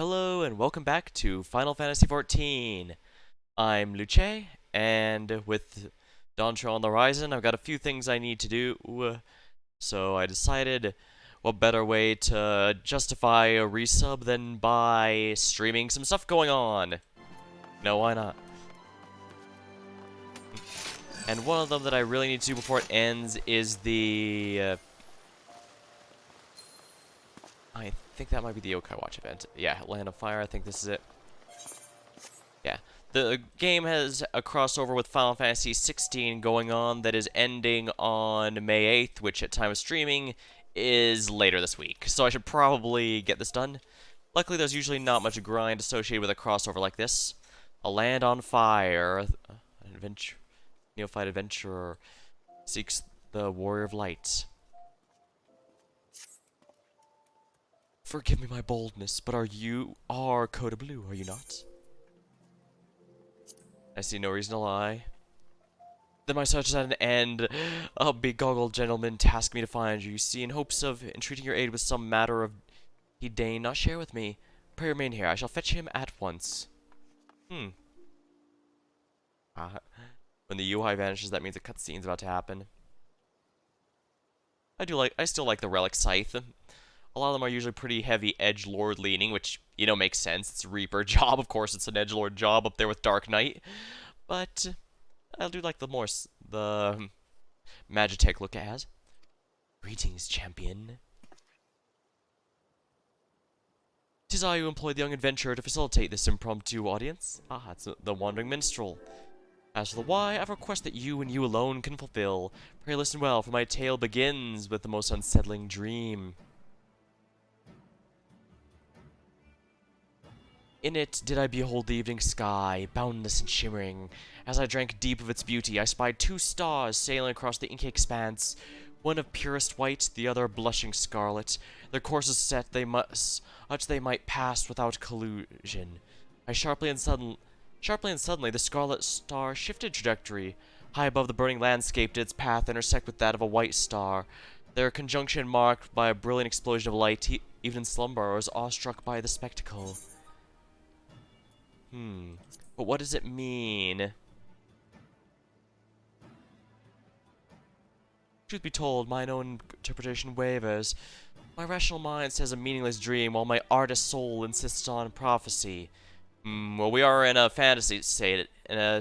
Hello and welcome back to Final Fantasy XIV. I'm Luce, and with Dawntrail on the horizon, I've got a few things I need to do. So I decided, what better way to justify a resub than by streaming some stuff going on? No, why not? And one of them that I really need to do before it ends is the... I think that might be the Yokai Watch event. Yeah, Land of Fire, I think this is it. Yeah. The game has a crossover with Final Fantasy 16 going on that is ending on May 8th, which at time of streaming is later this week. So I should probably get this done. Luckily, there's usually not much grind associated with a crossover like this. A Land on Fire, an adventure, neophyte adventurer seeks the Warrior of Light. Forgive me my boldness, but you are Coda Blue, are you not? I see no reason to lie. Then my search is at an end. A big-goggled gentleman tasked me to find you. You see, in hopes of entreating your aid with some matter of he deign not share with me. Pray remain here. I shall fetch him at once. When the UI vanishes, that means a cutscene's about to happen. I still like the Relic Scythe. A lot of them are usually pretty heavy edgelord leaning, which, makes sense. It's a Reaper job, of course it's an edgelord job up there with Dark Knight. But I do like the Magitech look it has. Greetings, champion. 'Tis I who employed the young adventurer to facilitate this impromptu audience. Ah, it's the Wandering Minstrel. As for the why, I have a request that you and you alone can fulfill. Pray listen well, for my tale begins with the most unsettling dream. In it did I behold the evening sky, boundless and shimmering. As I drank deep of its beauty, I spied two stars sailing across the inky expanse, one of purest white, the other blushing scarlet. Their courses set, they might pass without collusion. Sharply and suddenly, the scarlet star shifted trajectory. High above the burning landscape did its path intersect with that of a white star. Their conjunction marked by a brilliant explosion of light. Even in slumber, I was awestruck by the spectacle. But what does it mean? Truth be told, mine own interpretation wavers. My rational mind says a meaningless dream, while my artist soul insists on prophecy. Well, we are in a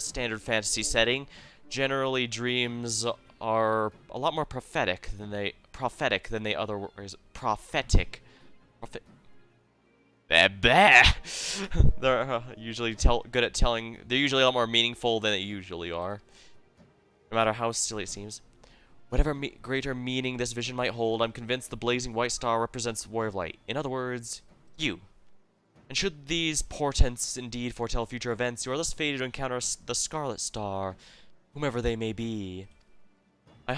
standard fantasy setting. Generally, dreams are a lot more prophetic than they otherwise prophetic. They're usually good at telling. They're usually a lot more meaningful than they usually are, no matter how silly it seems. Whatever greater meaning this vision might hold, I'm convinced the blazing white star represents the Warrior of Light. In other words, you. And should these portents indeed foretell future events, you are thus fated to encounter the Scarlet Star, whomever they may be. I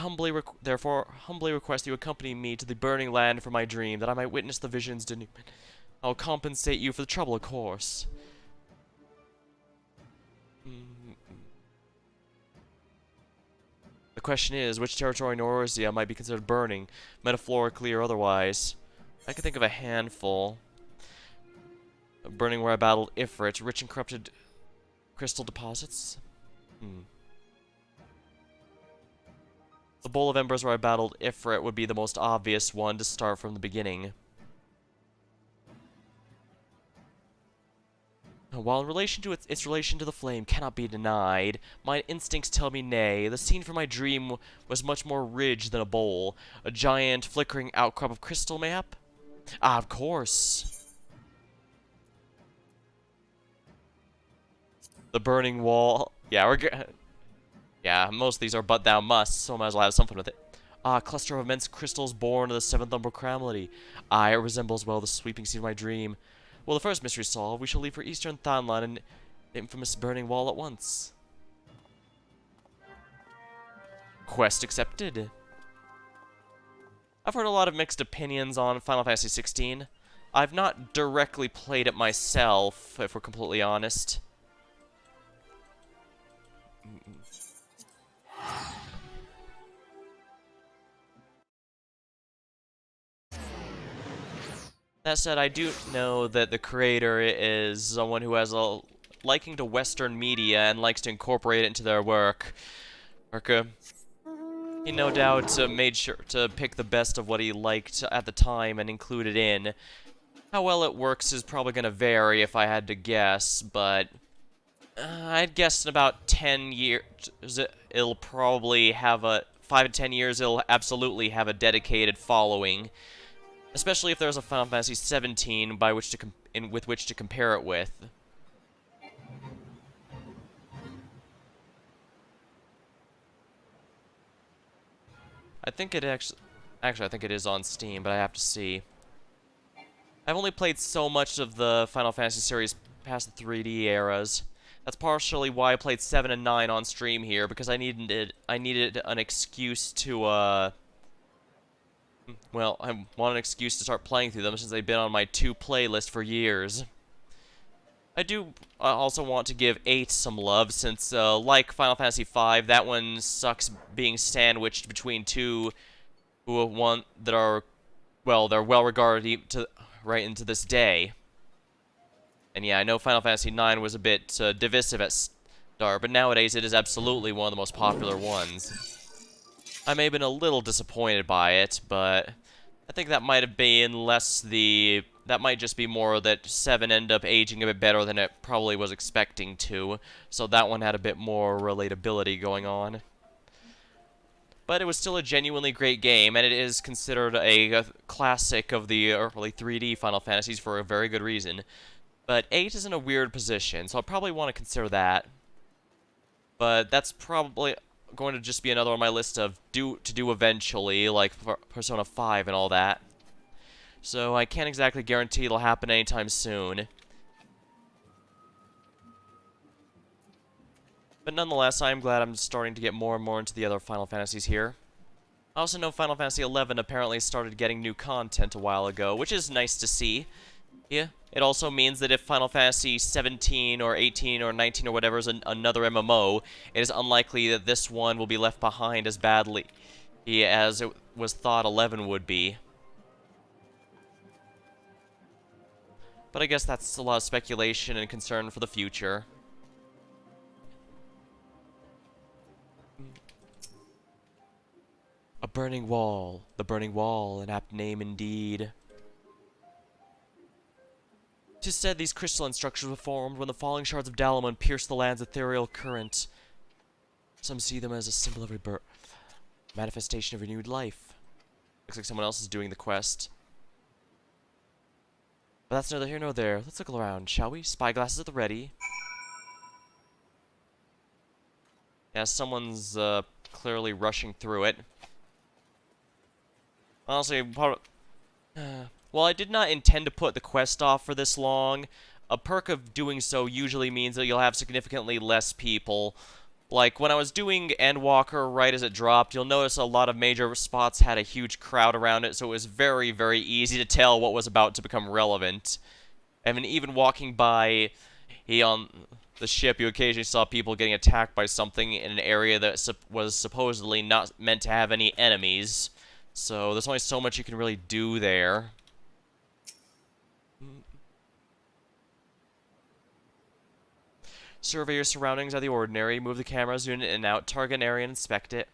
therefore humbly request you accompany me to the burning land for my dream, that I might witness the vision's denouement. I'll compensate you for the trouble, of course. The question is, which territory in Orozia might be considered burning, metaphorically or otherwise? I can think of a handful. Burning where I battled Ifrit, rich and corrupted crystal deposits. The Bowl of Embers where I battled Ifrit would be the most obvious one to start from the beginning. While in relation to its relation to the flame cannot be denied, my instincts tell me nay. The scene for my dream was much more ridge than a bowl. A giant, flickering outcrop of crystal, mayhap? Ah, of course. The burning wall. Yeah, most of these are but thou must, so I might as well have something with it. Ah, a cluster of immense crystals born of the seventh umbral calamity. Aye, it resembles well the sweeping scene of my dream. Well, the first mystery solved, we shall leave for Eastern Thanlan and the infamous burning wall at once. Quest accepted. I've heard a lot of mixed opinions on Final Fantasy 16. I've not directly played it myself, if we're completely honest. That said, I do know that the creator is someone who has a liking to Western media and likes to incorporate it into their work. He no doubt made sure to pick the best of what he liked at the time and include it in. How well it works is probably going to vary if I had to guess, but I'd guess in about 10 years, it'll probably have a 5 to 10 years. It'll absolutely have a dedicated following, especially if there's a Final Fantasy 17 by which to with which to compare it with. I think it actually I think it is on Steam, but I have to see. I've only played so much of the Final Fantasy series past the 3D eras. That's partially why I played 7 and 9 on stream here, because I needed an excuse to well, I want an excuse to start playing through them since they've been on my 2 playlist for years. I do also want to give 8 some love, since, like Final Fantasy V, that one sucks being sandwiched between two one that are, well, they're well regarded right into this day. And yeah, I know Final Fantasy IX was a bit divisive at start, but nowadays it is absolutely one of the most popular ones. I may have been a little disappointed by it, but I think that might have been that might just be more that 7 ended up aging a bit better than it probably was expecting to, so that one had a bit more relatability going on. But it was still a genuinely great game, and it is considered a classic of the early 3D Final Fantasies for a very good reason. But 8 is in a weird position, so I'll probably want to consider that. But that's probably going to just be another on my list of to do eventually, like Persona 5 and all that. So I can't exactly guarantee it'll happen anytime soon. But nonetheless, I'm glad I'm starting to get more and more into the other Final Fantasies here. I also know Final Fantasy XI apparently started getting new content a while ago, which is nice to see. Yeah, it also means that if Final Fantasy 17 or 18 or 19 or whatever is another MMO, it is unlikely that this one will be left behind as badly as it was thought 11 would be. But I guess that's a lot of speculation and concern for the future. A burning wall. The burning wall, an apt name indeed. 'Tis said these crystalline structures were formed when the falling shards of Dalamon pierced the land's ethereal current. Some see them as a symbol of rebirth, manifestation of renewed life. Looks like someone else is doing the quest. But that's neither here nor there. Let's look around, shall we? Spyglasses at the ready. Yeah, someone's clearly rushing through it. Honestly, well, I did not intend to put the quest off for this long. A perk of doing so usually means that you'll have significantly less people. Like, when I was doing Endwalker right as it dropped, you'll notice a lot of major spots had a huge crowd around it, so it was very, very easy to tell what was about to become relevant. I mean, even walking by on the ship, you occasionally saw people getting attacked by something in an area that was supposedly not meant to have any enemies. So there's only so much you can really do there. Survey your surroundings out of the ordinary. Move the camera, zoom in and out, target an area, and inspect it.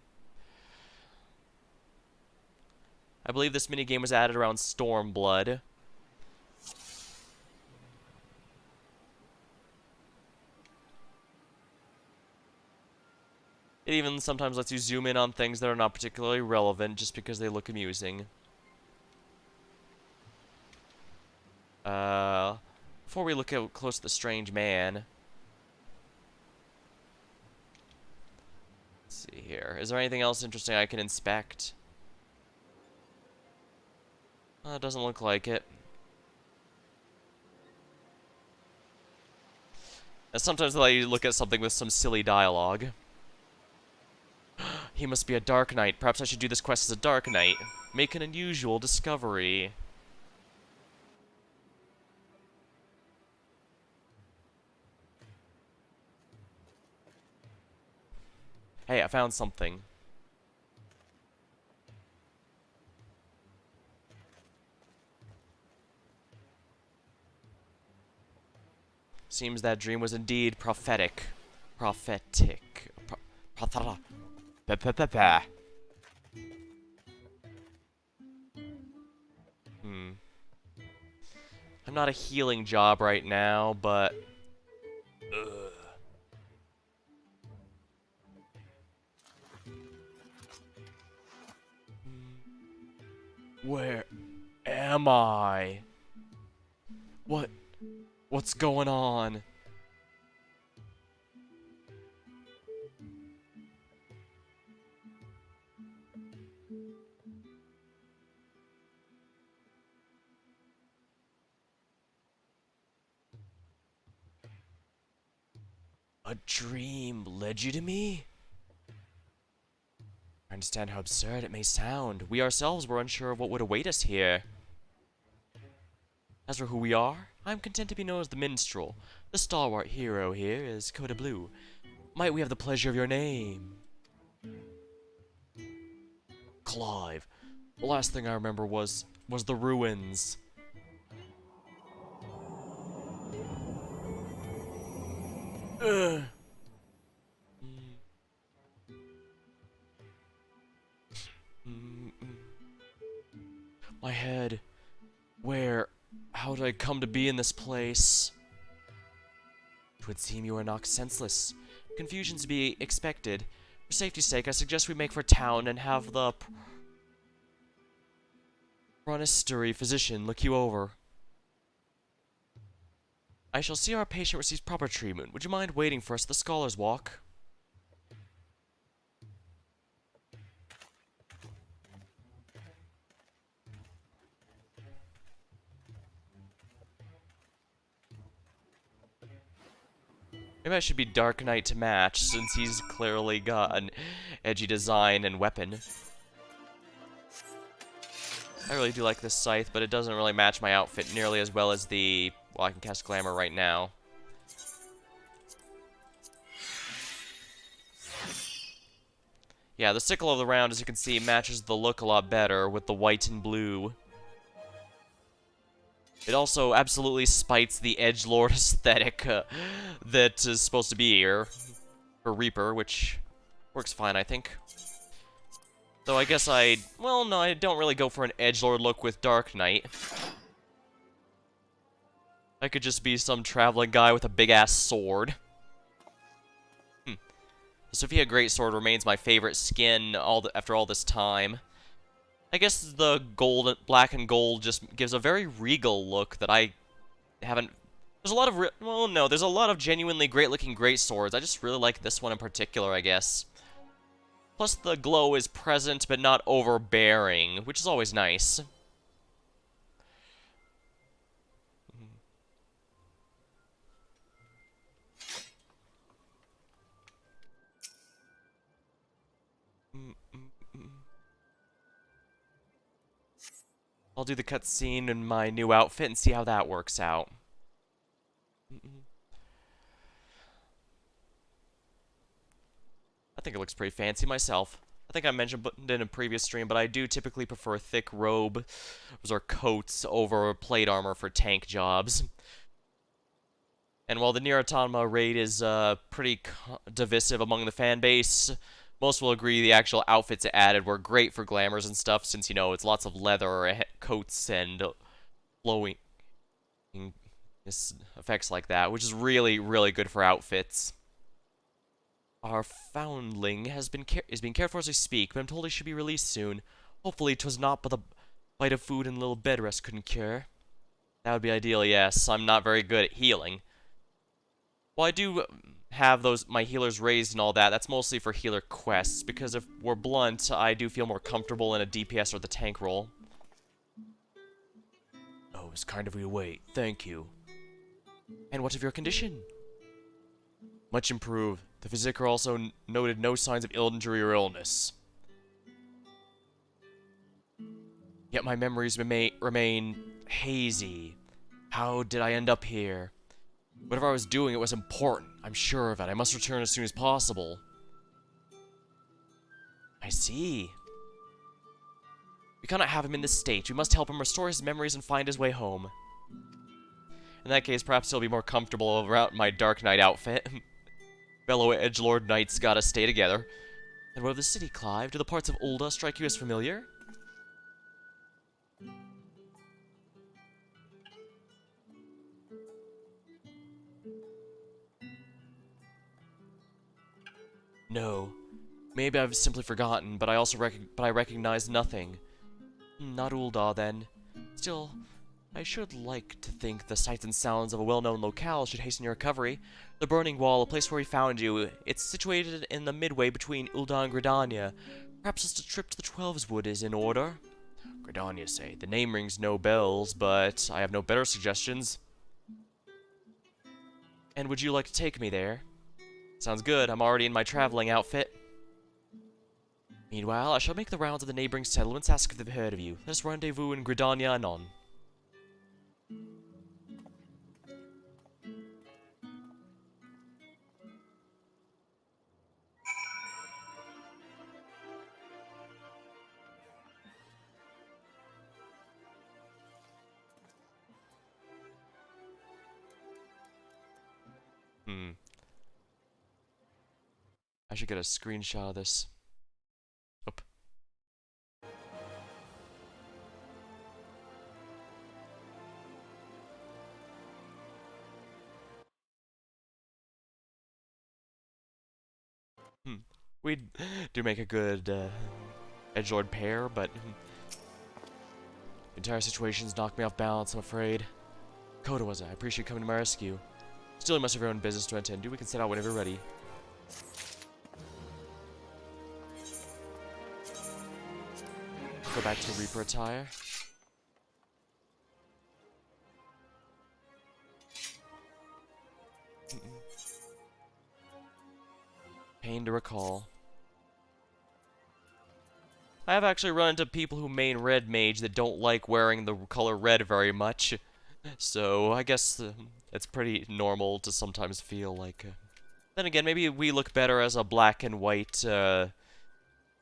I believe this minigame was added around Stormblood. It even sometimes lets you zoom in on things that are not particularly relevant just because they look amusing. Before we look close at the strange man. Let's see here. Is there anything else interesting I can inspect? It doesn't look like it. And sometimes they let you look at something with some silly dialogue. He must be a Dark Knight. Perhaps I should do this quest as a Dark Knight. Make an unusual discovery. Hey, I found something. Seems that dream was indeed prophetic. Prophetic. Pa. Hmm. I'm not a healing job right now, but... Ugh. Where am I? What's going on? A dream led you to me? I understand how absurd it may sound. We ourselves were unsure of what would await us here. As for who we are, I am content to be known as the minstrel. The stalwart hero here is Coda Blue. Might we have the pleasure of your name? Clive. The last thing I remember was the ruins. Ugh. My head. Where? How did I come to be in this place? It would seem you are knocked senseless. Confusion to be expected. For safety's sake, I suggest we make for town and have the chronostery physician look you over. I shall see our patient receives proper treatment. Would you mind waiting for us at the Scholar's Walk? Maybe I should be Dark Knight to match, since he's clearly got an edgy design and weapon. I really do like this scythe, but it doesn't really match my outfit nearly as well as the... Well, I can cast Glamour right now. Yeah, the Sickle of the Round, as you can see, matches the look a lot better with the white and blue. It also absolutely spites the edgelord aesthetic that is supposed to be here for Reaper, which works fine, I think. Though I guess well, no, I don't really go for an edgelord look with Dark Knight. I could just be some traveling guy with a big-ass sword. The Sophia Greatsword remains my favorite skin after all this time. I guess the black and gold just gives a very regal look that I haven't... There's a lot of... Well, no, there's a lot of genuinely great-looking greatswords. I just really like this one in particular, I guess. Plus, the glow is present, but not overbearing, which is always nice. I'll do the cutscene in my new outfit and see how that works out. I think it looks pretty fancy myself. I think I mentioned it in a previous stream, but I do typically prefer thick robes or coats over plate armor for tank jobs. And while the Nier Automata raid is pretty divisive among the fan base, most will agree the actual outfits it added were great for glamours and stuff, since, you know, it's lots of leather coats and flowing effects like that, which is really, really good for outfits. Our foundling is being cared for as we speak, but I'm told he should be released soon. Hopefully 'twas not but the bite of food and a little bed rest couldn't cure. That would be ideal, yes. I'm not very good at healing. Well, I do have my healers raised and all that. That's mostly for healer quests, because if we're blunt, I do feel more comfortable in a DPS or the tank role. Oh, it's kind of you to wait. Thank you. And what of your condition? Much improved. The Physician also noted no signs of injury or illness. Yet my memories remain hazy. How did I end up here? Whatever I was doing, it was important. I'm sure of it. I must return as soon as possible. I see. We cannot have him in this state. We must help him restore his memories and find his way home. In In that case, perhaps he'll be more comfortable around my Dark Knight outfit. Fellow edgelord knights gotta stay together. And what of the city, Clive? Do the parts of Ulda strike you as familiar? No. Maybe I've simply forgotten, but I recognize nothing. Not Ulda, then. Still, I should like to think the sights and sounds of a well-known locale should hasten your recovery. The Burning Wall, a place where we found you, it's situated in the midway between Ulda and Gridania. Perhaps just a trip to the Twelves Wood is in order. Gridania, say. The name rings no bells, but I have no better suggestions. And would you like to take me there? Sounds good. I'm already in my traveling outfit. Meanwhile, I shall make the rounds of the neighboring settlements, ask if they've heard of you. Let us rendezvous in Gridania anon. I should get a screenshot of this. Oop. We do make a good edgelord pair, but the entire situation's knocked me off balance, I'm afraid. Koda was I appreciate coming to my rescue. Still, you must have your own business to attend to. We can set out whenever you're ready. Go back to the Reaper attire. Pain to recall. I have actually run into people who main red mage that don't like wearing the color red very much. So, I guess it's pretty normal to sometimes feel like... Then again, maybe we look better as a black and white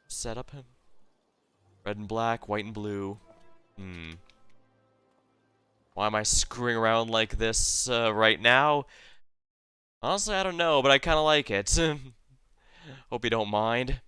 setup. Red and black, white and blue. Why am I screwing around like this right now? Honestly, I don't know, but I kind of like it. Hope you don't mind.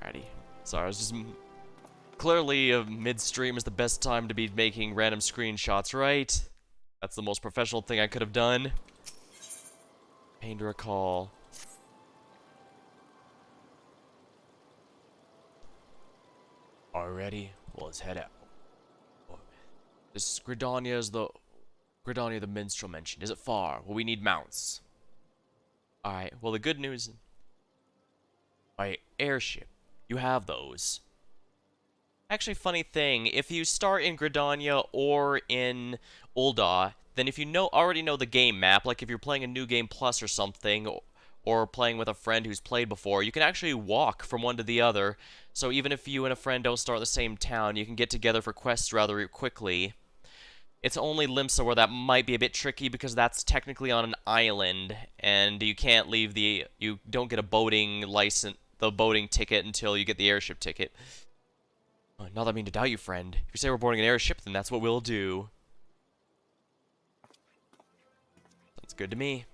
Alrighty. Sorry, I was just... Clearly, midstream is the best time to be making random screenshots, right? That's the most professional thing I could have done. Pain to recall. Already? Well, let's head out. This Gridania the minstrel mentioned. Is it far? Well, we need mounts. Alright, well, the good news... By airship. You have those. Actually, funny thing, if you start in Gridania or in Ul'dah, then if you already know the game map, like if you're playing a New Game Plus or something, or playing with a friend who's played before, you can actually walk from one to the other. So even if you and a friend don't start in the same town, you can get together for quests rather quickly. It's only Limsa where that might be a bit tricky because that's technically on an island, and you can't leave you don't get a boating license, the boating ticket until you get the airship ticket. Not that I mean to doubt you, friend. If you say we're boarding an airship, then that's what we'll do. Sounds good to me.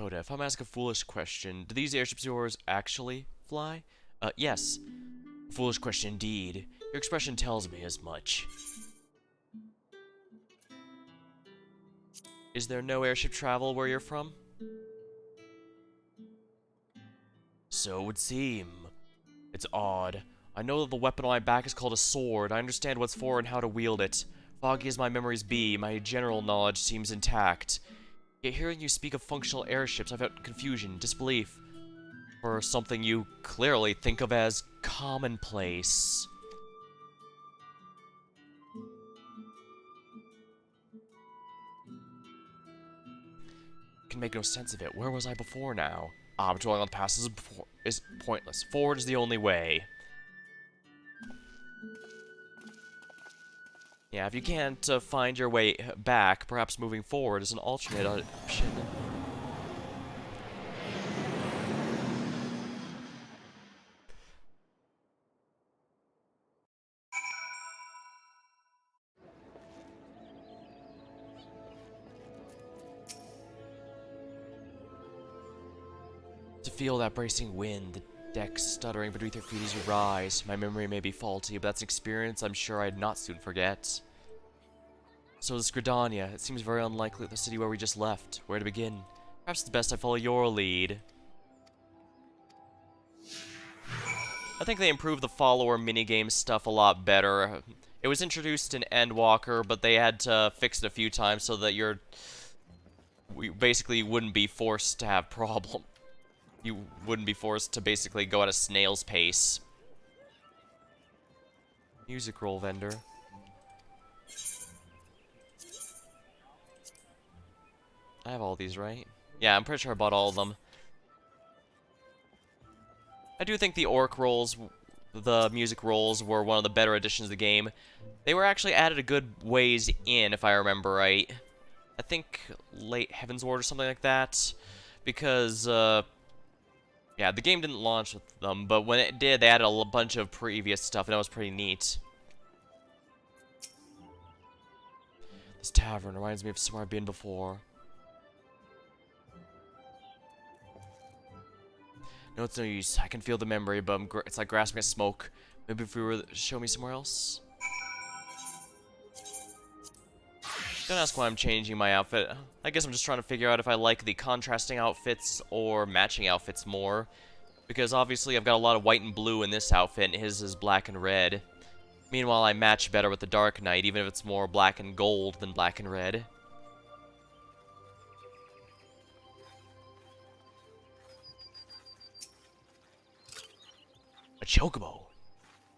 Oda, if I'm asking a foolish question, do these airships of yours actually fly? Yes. Foolish question indeed. Your expression tells me as much. Is there no airship travel where you're from? So it would seem. It's odd. I know that the weapon on my back is called a sword. I understand what's for and how to wield it. Foggy as my memories be, my general knowledge seems intact. Yet hearing you speak of functional airships, I've felt confusion, disbelief, for something you clearly think of as commonplace. Can make no sense of it. Where was I before now? Ah, but dwelling on the past is pointless. Forward is the only way. Yeah, if you can't find your way back, perhaps moving forward is an alternate option. To feel that bracing wind, the deck stuttering beneath your feet as you rise. My memory may be faulty, but that's an experience I'm sure I'd not soon forget. So is Gridania. It seems very unlikely the city where we just left. Where to begin? Perhaps it's best I follow your lead. I think they improved the follower minigame stuff a lot better. It was introduced in Endwalker, but they had to fix it a few times so that we basically wouldn't be forced to have problem. You wouldn't be forced to basically go at a snail's pace. Music roll vendor. I have all these, right? Yeah, I'm pretty sure I bought all of them. I do think the orc rolls, the music rolls, were one of the better additions to the game. They were actually added a good ways in, if I remember right. I think late Heavensward or something like that. Because, yeah, the game didn't launch with them, but when it did, they added a bunch of previous stuff, and that was pretty neat. This tavern reminds me of somewhere I've been before. No, it's no use. I can feel the memory, but it's like grasping at smoke. Maybe if we were to show me somewhere else? Don't ask why I'm changing my outfit. I guess I'm just trying to figure out if I like the contrasting outfits or matching outfits more. Because obviously I've got a lot of white and blue in this outfit, and his is black and red. Meanwhile, I match better with the Dark Knight, even if it's more black and gold than black and red. A chocobo.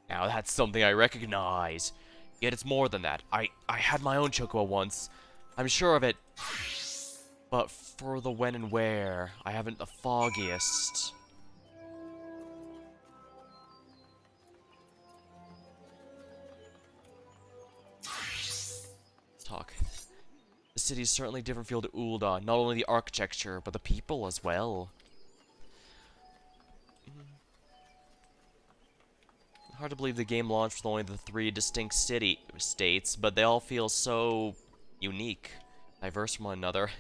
Now that's something I recognize. Yet it's more than that. I had my own chocobo once. I'm sure of it. But for the when and where, I haven't the foggiest. Talk. The city's certainly a different feel to Ul'dah. Not only the architecture, but the people as well. Hard to believe the game launched with only the 3 distinct states, but they all feel so unique, diverse from one another.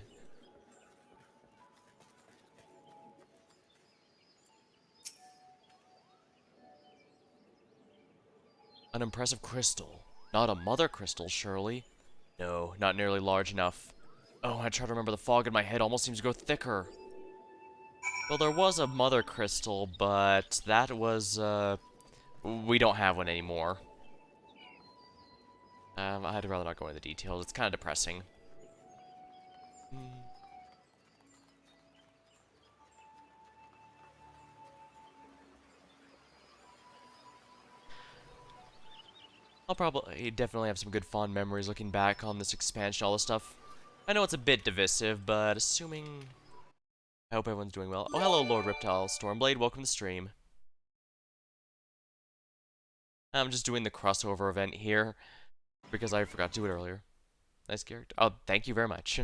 An impressive crystal. Not a mother crystal, surely? No, not nearly large enough. Oh, I try to remember, the fog in my head almost seems to go thicker. Well, there was a mother crystal, but that was, we don't have one anymore. I'd rather not go into the details. It's kind of depressing. I'll probably definitely have some good fond memories looking back on this expansion, all this stuff. I know it's a bit divisive, but assuming... I hope everyone's doing well. Oh, hello, Lord Riptile Stormblade. Welcome to the stream. I'm just doing the crossover event here, because I forgot to do it earlier. Nice character. Oh, thank you very much.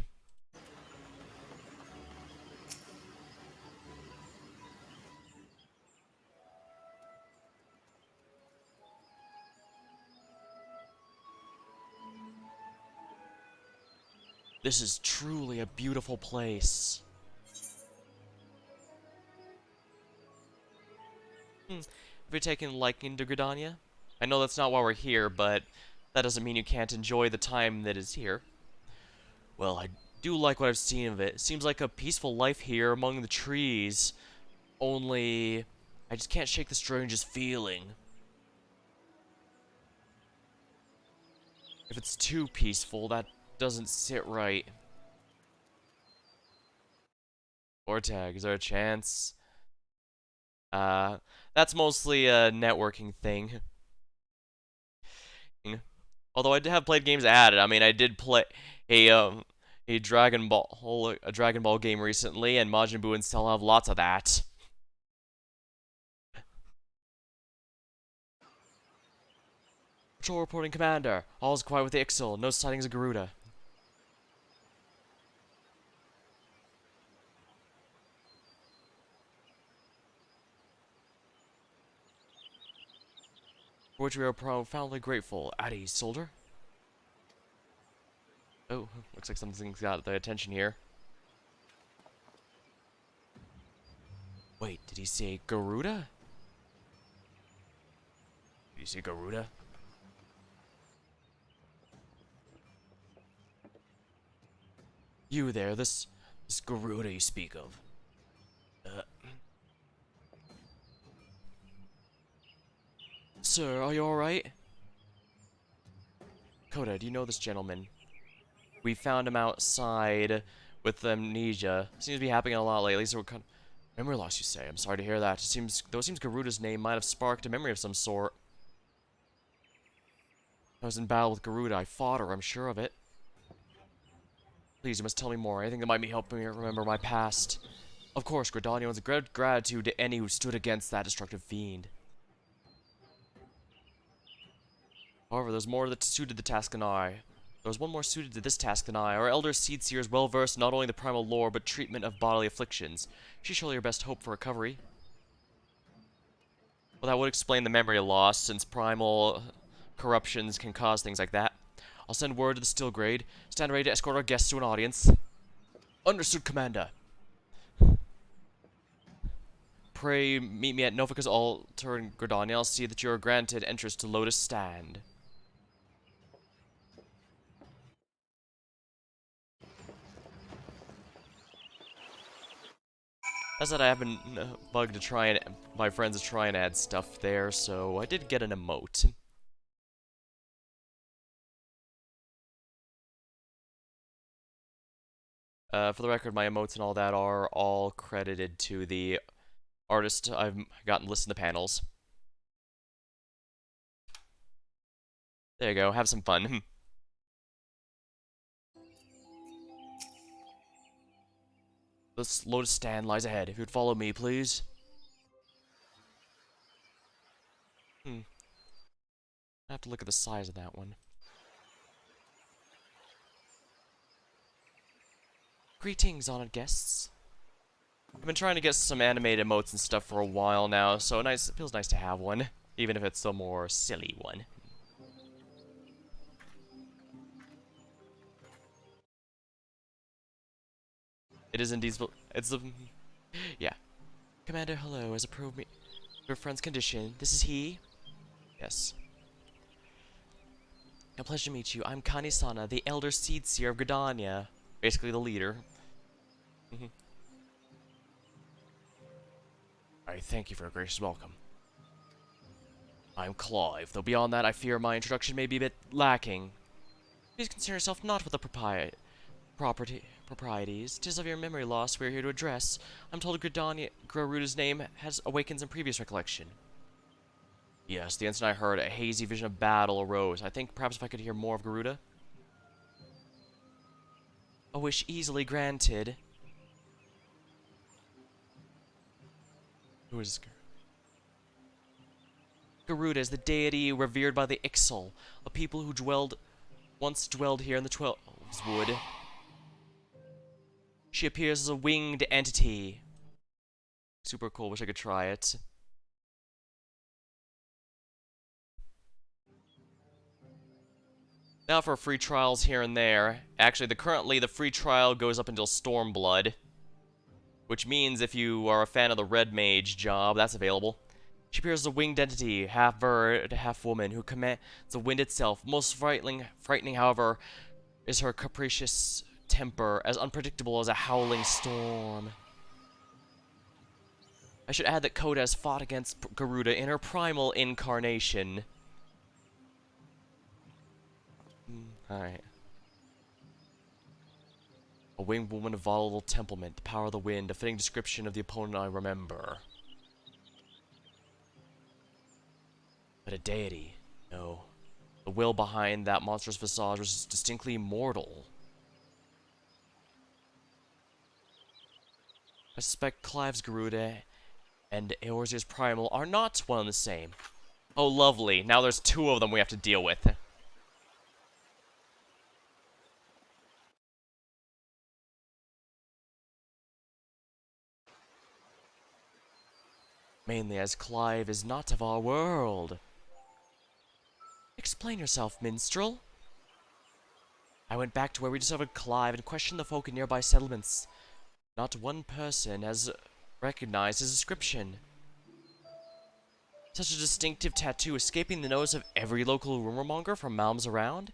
This is truly a beautiful place. Have you taken liking to Gridania? I know that's not why we're here, but that doesn't mean you can't enjoy the time that is here. Well, I do like what I've seen of it. Seems like a peaceful life here among the trees. Only, I just can't shake the strangest feeling. If it's too peaceful, that doesn't sit right. Vortag, is there a chance? That's mostly a networking thing. Although I have played games added. I mean, I did play a Dragon Ball game recently, and Majin Buu and Cell have lots of that. Patrol reporting, Commander. All's quiet with the Ixal. No sightings of Garuda. For which we are profoundly grateful. Addy, soldier? Oh, looks like something's got the attention here. Wait, did he say Garuda? Did he say Garuda? You there, this Garuda you speak of. Sir, are you alright? Koda, do you know this gentleman? We found him outside with amnesia. Seems to be happening a lot lately, so we're kind of... Memory loss, you say? I'm sorry to hear that. It seems Garuda's name might have sparked a memory of some sort. I was in battle with Garuda. I fought her, I'm sure of it. Please, you must tell me more. Anything that might help me remember my past. Of course, Gridania owes a great gratitude to any who stood against that destructive fiend. However, there's more that suited the task than I. There was one more suited to this task than I. Our elder seed seer is well versed in not only the primal lore, but treatment of bodily afflictions. She's surely your best hope for recovery. Well, that would explain the memory loss, since primal corruptions can cause things like that. I'll send word to the Stillgrade. Stand ready to escort our guests to an audience. Understood, Commander. Pray meet me at Novika's altar in Gridania. I'll see that you are granted entrance to Lotus Stand. As that I have been bugged to try and my friends to try and add stuff there, so I did get an emote. For the record, my emotes and all that are all credited to the artist I've gotten listed in the panels. There you go, have some fun. The Lotus Stand lies ahead. If you'd follow me, please. I have to look at the size of that one. Greetings, honored guests. I've been trying to get some animated emotes and stuff for a while now, so it feels nice to have one, even if it's a more silly one. It is indeed. It's the. Yeah. Commander, hello. As approved me your friend's condition. This is he? Yes. A pleasure to meet you. I'm Kanisana, the Elder Seed Seer of Gridania. Basically the leader. I thank you for a gracious welcome. I'm Clive, though beyond that I fear my introduction may be a bit lacking. Please concern yourself not with the proprieties. 'Tis of your memory loss we are here to address. I'm told Garuda's name has awakened some previous recollection. Yes, the instant I heard, a hazy vision of battle arose. I think perhaps if I could hear more of Garuda. A wish easily granted. Who is this? Garuda is the deity revered by the Ixal, a people who once dwelled here in the Twelves Wood. She appears as a winged entity. Super cool, wish I could try it. Now for free trials here and there. Actually, currently the free trial goes up until Stormblood, which means if you are a fan of the Red Mage job, that's available. She appears as a winged entity, half bird, half woman, who commands the wind itself. Most frightening, however, is her capricious temper, as unpredictable as a howling storm. I should add that Coda has fought against Garuda in her primal incarnation. Alright. A winged woman of volatile temperament, the power of the wind, a fitting description of the opponent I remember. But a deity, no. The will behind that monstrous visage was distinctly mortal. I suspect Clive's Garuda and Eorzyr's Primal are not one and the same. Oh, lovely. Now there's two of them we have to deal with. Mainly as Clive is not of our world. Explain yourself, minstrel. I went back to where we discovered Clive and questioned the folk in nearby settlements. Not one person has recognized his description. Such a distinctive tattoo escaping the nose of every local rumormonger from mounds around?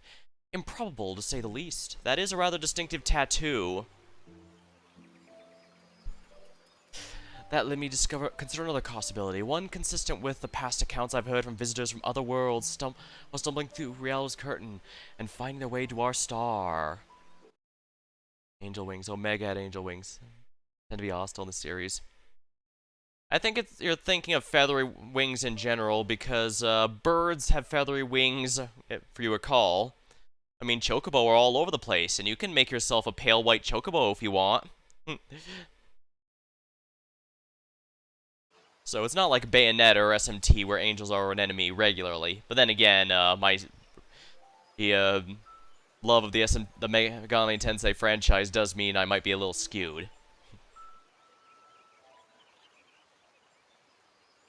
Improbable, to say the least. That is a rather distinctive tattoo. That led me to consider another possibility, one consistent with the past accounts I've heard from visitors from other worlds while stumbling through reality's curtain and finding their way to our star. Angel wings. Omega had angel wings. Tend to be hostile in the series. I think you're thinking of feathery wings in general because birds have feathery wings, if you recall. I mean, chocobo are all over the place, and you can make yourself a pale white chocobo if you want. So it's not like Bayonetta or SMT where angels are an enemy regularly. But then again, love of the Megami Tensei franchise does mean I might be a little skewed.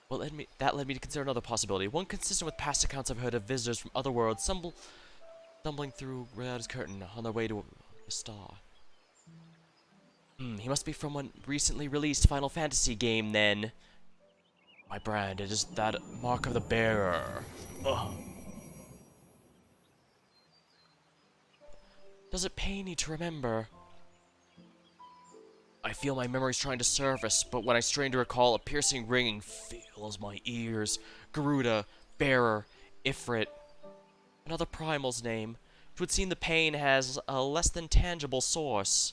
Well, that led me to consider another possibility, one consistent with past accounts I've heard of visitors from other worlds stumbling through reality's curtain on their way to a star. He must be from one recently released Final Fantasy game, then. My brand, it is that mark of the bearer. Ugh. Does it pain you to remember? I feel my memories trying to surface, but when I strain to recall, a piercing ringing fills my ears. Garuda, bearer, Ifrit. Another primal's name. It would seem the pain has a less than tangible source.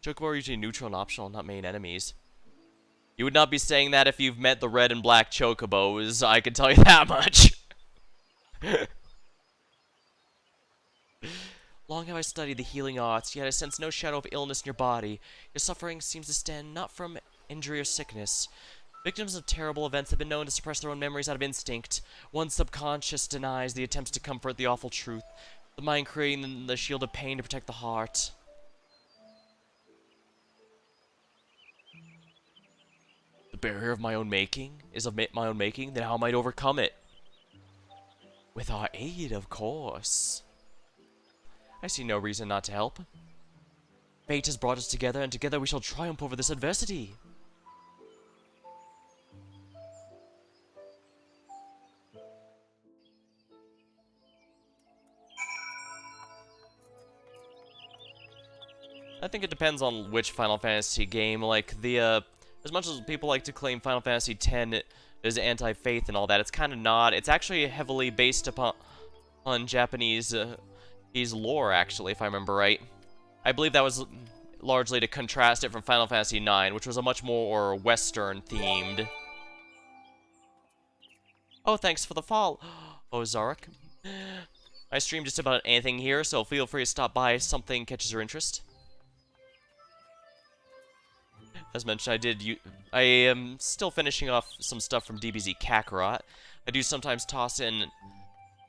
Chocobo are usually neutral and optional, not main enemies. You would not be saying that if you've met the red and black chocobos, I can tell you that much. Long have I studied the healing arts, yet I sense no shadow of illness in your body. Your suffering seems to stem not from injury or sickness. Victims of terrible events have been known to suppress their own memories out of instinct. One's subconscious denies the attempts to comfort the awful truth, the mind creating the shield of pain to protect the heart. The barrier of my own making is of my own making, then how I might overcome it? With our aid, of course. I see no reason not to help. Fate has brought us together, and together we shall triumph over this adversity. I think it depends on which Final Fantasy game. Like, as much as people like to claim Final Fantasy X is anti-faith and all that, it's kind of not. It's actually heavily based upon Japanese lore, actually, if I remember right. I believe that was largely to contrast it from Final Fantasy IX, which was a much more Western-themed. Oh, thanks for the fall. Oh, Zarek. I stream just about anything here, so feel free to stop by if something catches your interest. As mentioned, I am still finishing off some stuff from DBZ Kakarot. I do sometimes toss in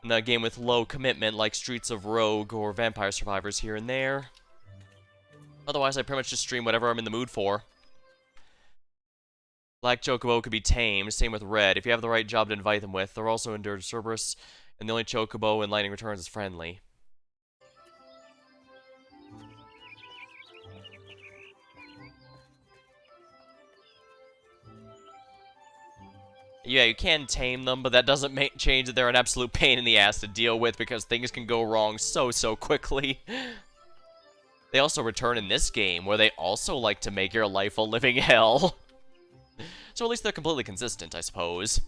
a game with low commitment, like Streets of Rogue or Vampire Survivors here and there. Otherwise, I pretty much just stream whatever I'm in the mood for. Black Chocobo could be tamed, same with Red. If you have the right job to invite them with, they're also endured Cerberus, and the only Chocobo in Lightning Returns is friendly. Yeah, you can tame them, but that doesn't change that they're an absolute pain in the ass to deal with because things can go wrong so quickly. They also return in this game, where they also like to make your life a living hell. So at least they're completely consistent, I suppose.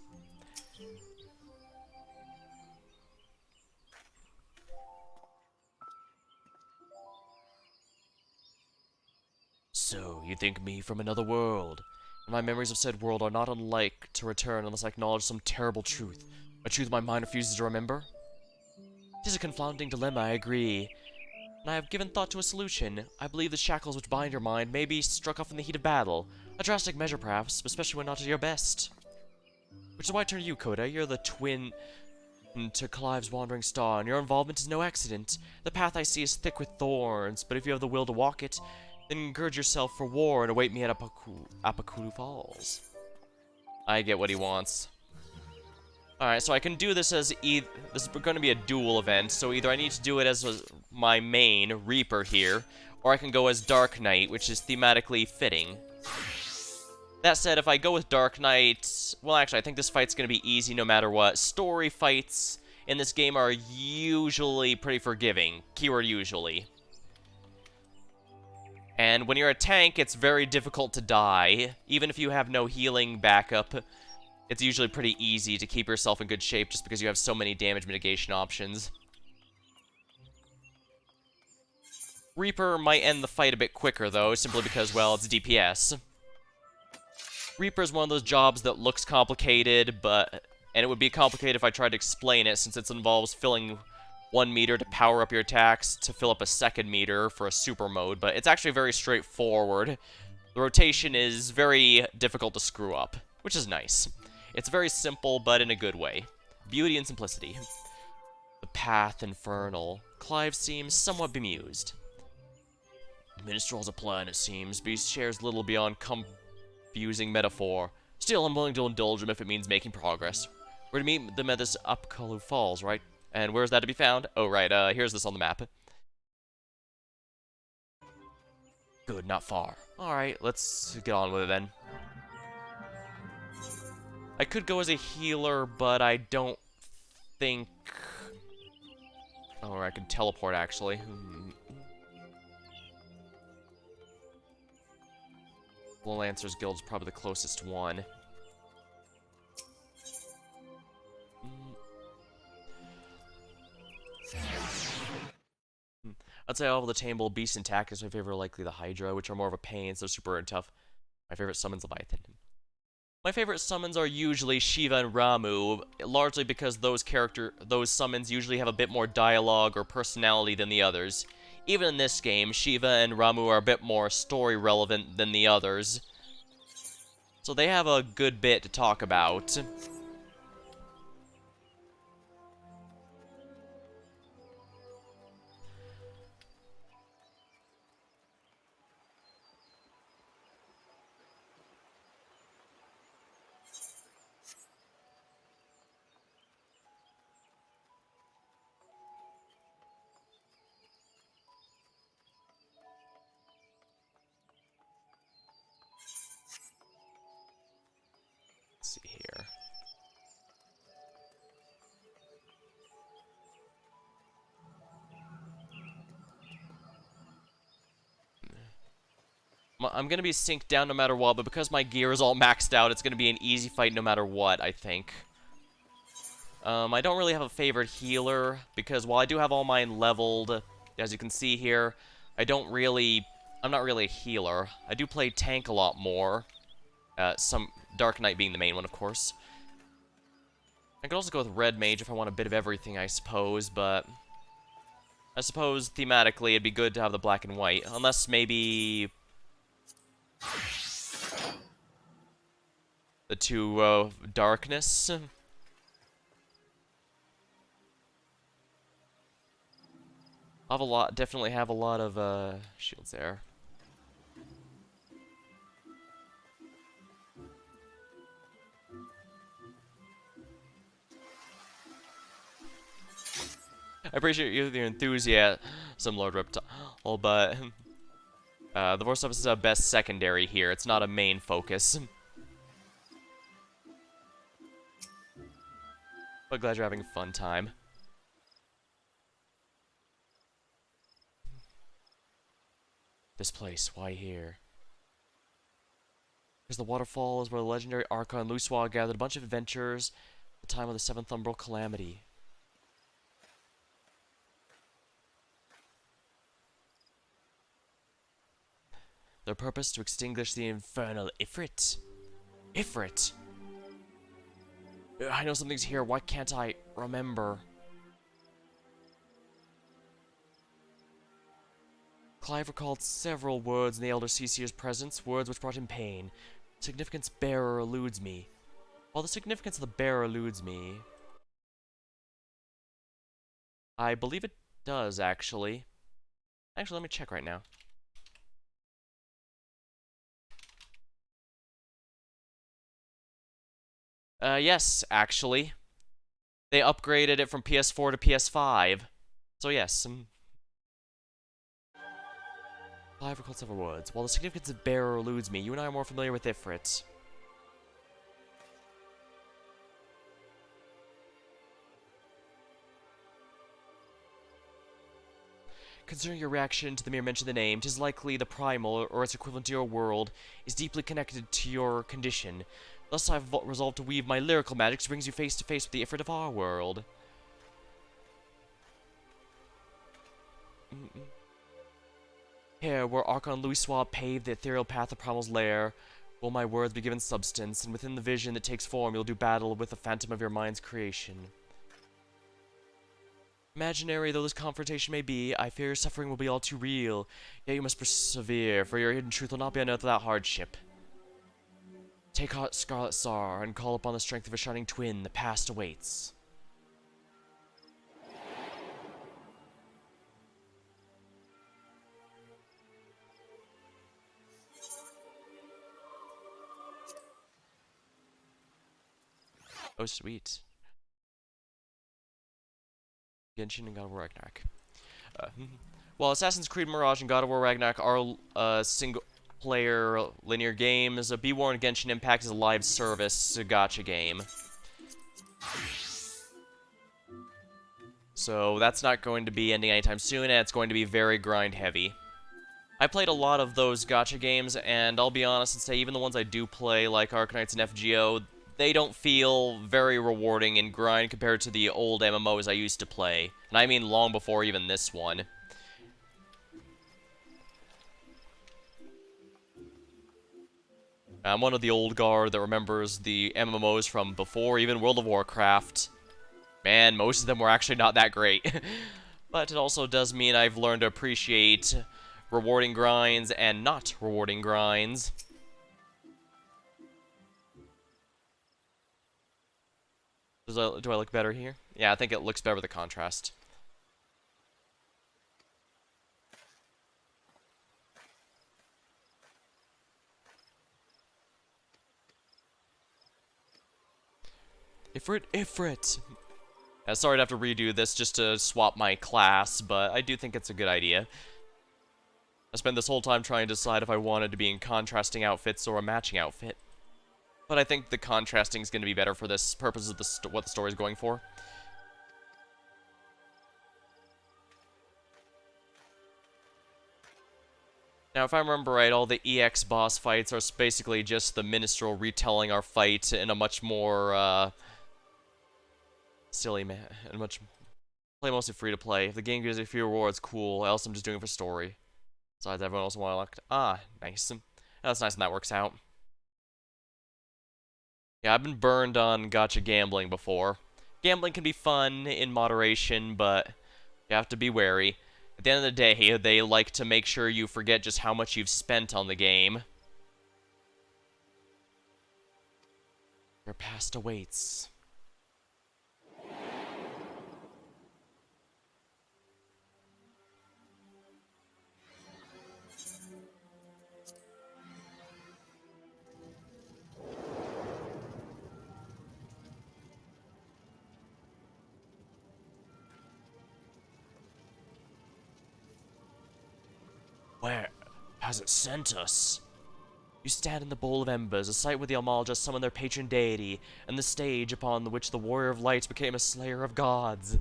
So, you think me from another world. And my memories of said world are not unlike to return unless I acknowledge some terrible truth. A truth my mind refuses to remember? It is a confounding dilemma, I agree. And I have given thought to a solution. I believe the shackles which bind your mind may be struck off in the heat of battle. A drastic measure, perhaps, especially when not at your best. Which is why I turn to you, Coda. You're the twin to Clive's wandering star, and your involvement is no accident. The path I see is thick with thorns, but if you have the will to walk it, then gird yourself for war and await me at Apakulu Falls. I get what he wants. Alright, so I can do this as this is going to be a dual event, so either I need to do it as my main, Reaper here, or I can go as Dark Knight, which is thematically fitting. That said, if I go with Dark Knight, well actually I think this fight's going to be easy no matter what. Story fights in this game are usually pretty forgiving. Keyword usually. And when you're a tank, it's very difficult to die. Even if you have no healing backup, it's usually pretty easy to keep yourself in good shape just because you have so many damage mitigation options. Reaper might end the fight a bit quicker, though, simply because, well, it's DPS. Reaper's one of those jobs that looks complicated, and it would be complicated if I tried to explain it, since it involves filling 1 meter to power up your attacks to fill up a 2nd meter for a super mode, but it's actually very straightforward. The rotation is very difficult to screw up, which is nice. It's very simple, but in a good way. Beauty and simplicity. The path infernal. Clive seems somewhat bemused. Minstrel's a plan, it seems, but he shares little beyond confusing metaphor. Still, I'm willing to indulge him if it means making progress. We're to meet them at this Apakalu Falls, right? And where's that to be found? Oh, right, here's this on the map. Good, not far. Alright, let's get on with it then. I could go as a healer, but I don't think... Oh, I can teleport, actually. Well, Lancer's Guild is probably the closest one. I'd say all of the tameable beasts and tactics, my favorite are likely the Hydra, which are more of a pain, so super tough. My favorite summons Leviathan. My favorite summons are usually Shiva and Ramu, largely because those summons usually have a bit more dialogue or personality than the others. Even in this game, Shiva and Ramu are a bit more story relevant than the others. So they have a good bit to talk about. Let's see here. I'm going to be synced down no matter what, but because my gear is all maxed out, it's going to be an easy fight no matter what, I think. I don't really have a favorite healer, because while I do have all mine leveled, as you can see here, I'm not really a healer. I do play tank a lot more. Some Dark Knight being the main one, of course. I could also go with Red Mage if I want a bit of everything, I suppose, but... I suppose, thematically, it'd be good to have the black and white. Unless, maybe... the two, Darkness? Definitely have a lot of, shields there. I appreciate your enthusiasm, Lord Reptile, but the Force Office is a best secondary here. It's not a main focus. But glad you're having a fun time. This place, why here? Because the waterfall is where the legendary Archon Luswa gathered a bunch of adventurers at the time of the Seventh Umbral Calamity. Their purpose to extinguish the infernal Ifrit. Ifrit! I know something's here, why can't I remember? Clive recalled several words in the Elder Cecier's presence, words which brought him pain. Significance bearer eludes me. While the significance of the bearer eludes me... I believe it does, actually. Actually, let me check right now. Yes, actually. They upgraded it from PS4 to PS5. So yes. Clive recalled several words. While the significance of bearer eludes me, you and I are more familiar with Ifrit. Concerning your reaction to the mere mention of the name, 'tis likely the primal, or its equivalent to your world, is deeply connected to your condition. Thus I've resolved to weave my lyrical magic to bring you face to face with the Ifrit of our world. Here, where Archon Louissois paved the ethereal path of Primal's lair, will my words be given substance, and within the vision that takes form, you'll do battle with the phantom of your mind's creation. Imaginary though this confrontation may be, I fear your suffering will be all too real. Yet you must persevere, for your hidden truth will not be unearthed without hardship. Take heart, Scarlet Sar, and call upon the strength of a shining twin. The past awaits. Oh, sweet. Genshin and God of War Ragnarok. While Assassin's Creed Mirage and God of War Ragnarok are single-player linear games, Be Warned Genshin Impact is a live service gacha game. So that's not going to be ending anytime soon, and it's going to be very grind-heavy. I played a lot of those gacha games, and I'll be honest and say even the ones I do play, like Arknights and FGO, they don't feel very rewarding in grind compared to the old MMOs I used to play. And I mean long before even this one. I'm one of the old guard that remembers the MMOs from before even World of Warcraft. Man, most of them were actually not that great. But it also does mean I've learned to appreciate rewarding grinds and not rewarding grinds. Do I look better here? Yeah, I think it looks better with the contrast. Ifrit! Sorry to have to redo this just to swap my class, but I do think it's a good idea. I spent this whole time trying to decide if I wanted to be in contrasting outfits or a matching outfit. But I think the contrasting is going to be better for this purpose of what the story is going for. Now, if I remember right, all the EX boss fights are basically just the minstrel retelling our fight in a much more, silly man, and play mostly free to play. If the game gives you a few rewards, cool, else I'm just doing it for story. Besides, everyone else want to nice. That's nice when that works out. Yeah, I've been burned on gacha gambling before. Gambling can be fun in moderation, but you have to be wary. At the end of the day, they like to make sure you forget just how much you've spent on the game. Your past awaits. Where has it sent us? You stand in the bowl of embers, a site where the Amalja summoned their patron deity, and the stage upon which the Warrior of Light became a slayer of gods.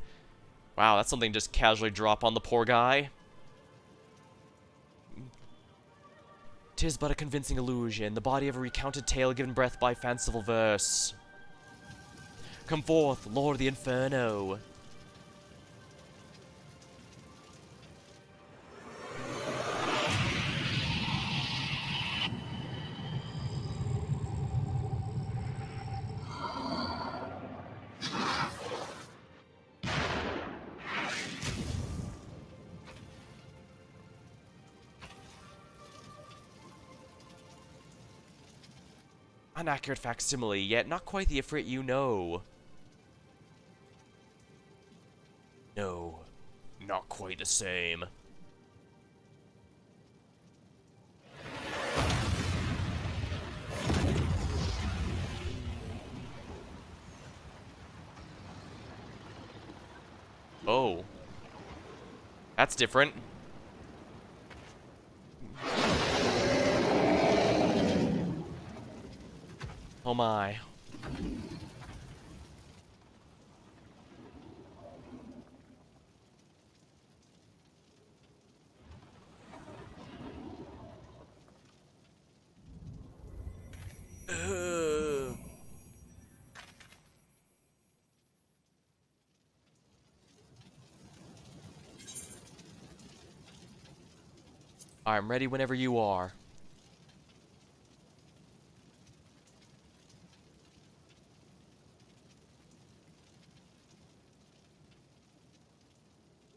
Wow, that's something just casually drop on the poor guy. 'Tis but a convincing illusion, the body of a recounted tale given breath by fanciful verse. Come forth, Lord of the Inferno. An accurate facsimile, yet not quite the Ifrit you know. No, not quite the same. Oh. That's different. Oh my. I'm ready whenever you are.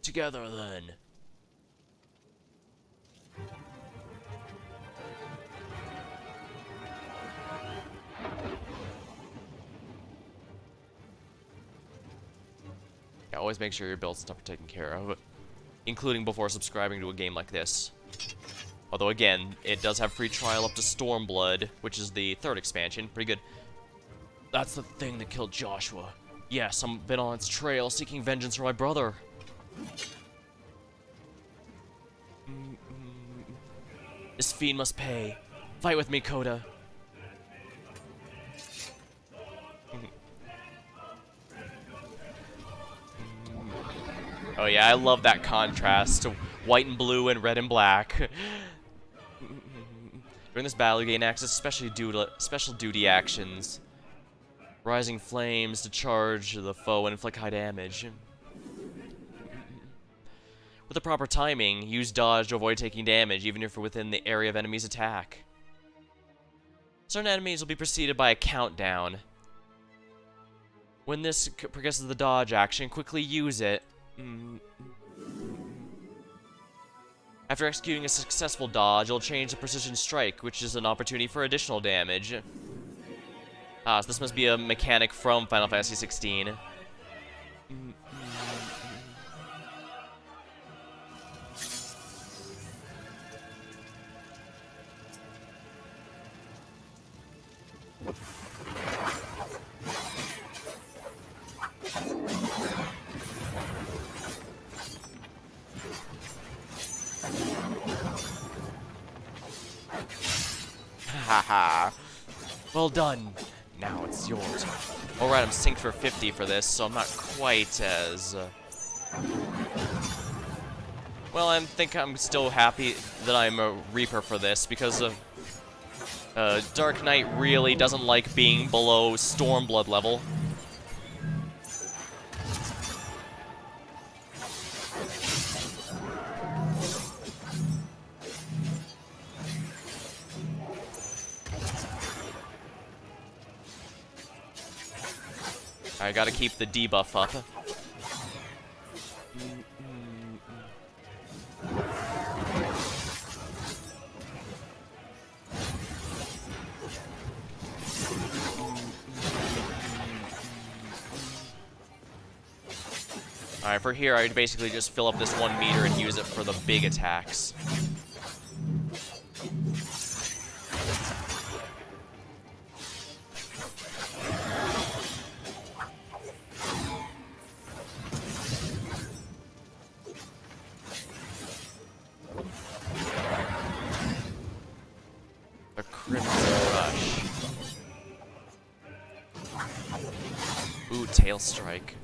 Together then. Yeah, always make sure your builds and stuff are taken care of, including before subscribing to a game like this. Although again, it does have free trial up to Stormblood, which is the 3rd expansion. Pretty good. That's the thing that killed Joshua. Yes, I've been on its trail, seeking vengeance for my brother. This fiend must pay. Fight with me, Coda. Oh yeah, I love that contrast to white and blue and red and black. During this battle, you gain access to special duty actions. Rising flames to charge the foe and inflict high damage. With the proper timing, use dodge to avoid taking damage, even if you're within the area of enemy's attack. Certain enemies will be preceded by a countdown. When this progresses the dodge action, quickly use it. After executing a successful dodge, it'll change to Precision Strike, which is an opportunity for additional damage. Ah, so this must be a mechanic from Final Fantasy 16. Haha. Well done. Now it's yours. Alright, I'm synced for 50 for this, so I'm not quite as... Well, I think I'm still happy that I'm a Reaper for this, because Dark Knight really doesn't like being below Stormblood level. I gotta keep the debuff up. Alright, for here, I'd basically just fill up this 1 meter and use it for the big attacks. A Crimson Rush. Ooh, Tail Strike.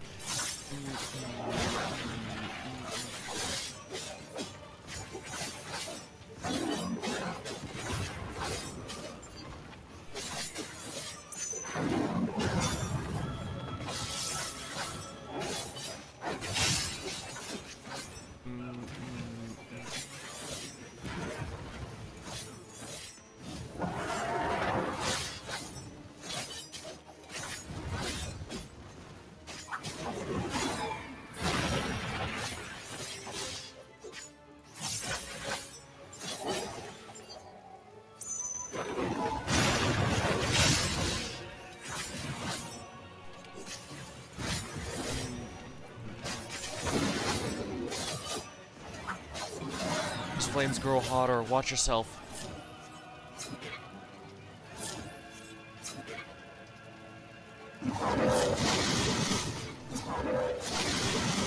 These flames grow hotter. Watch yourself.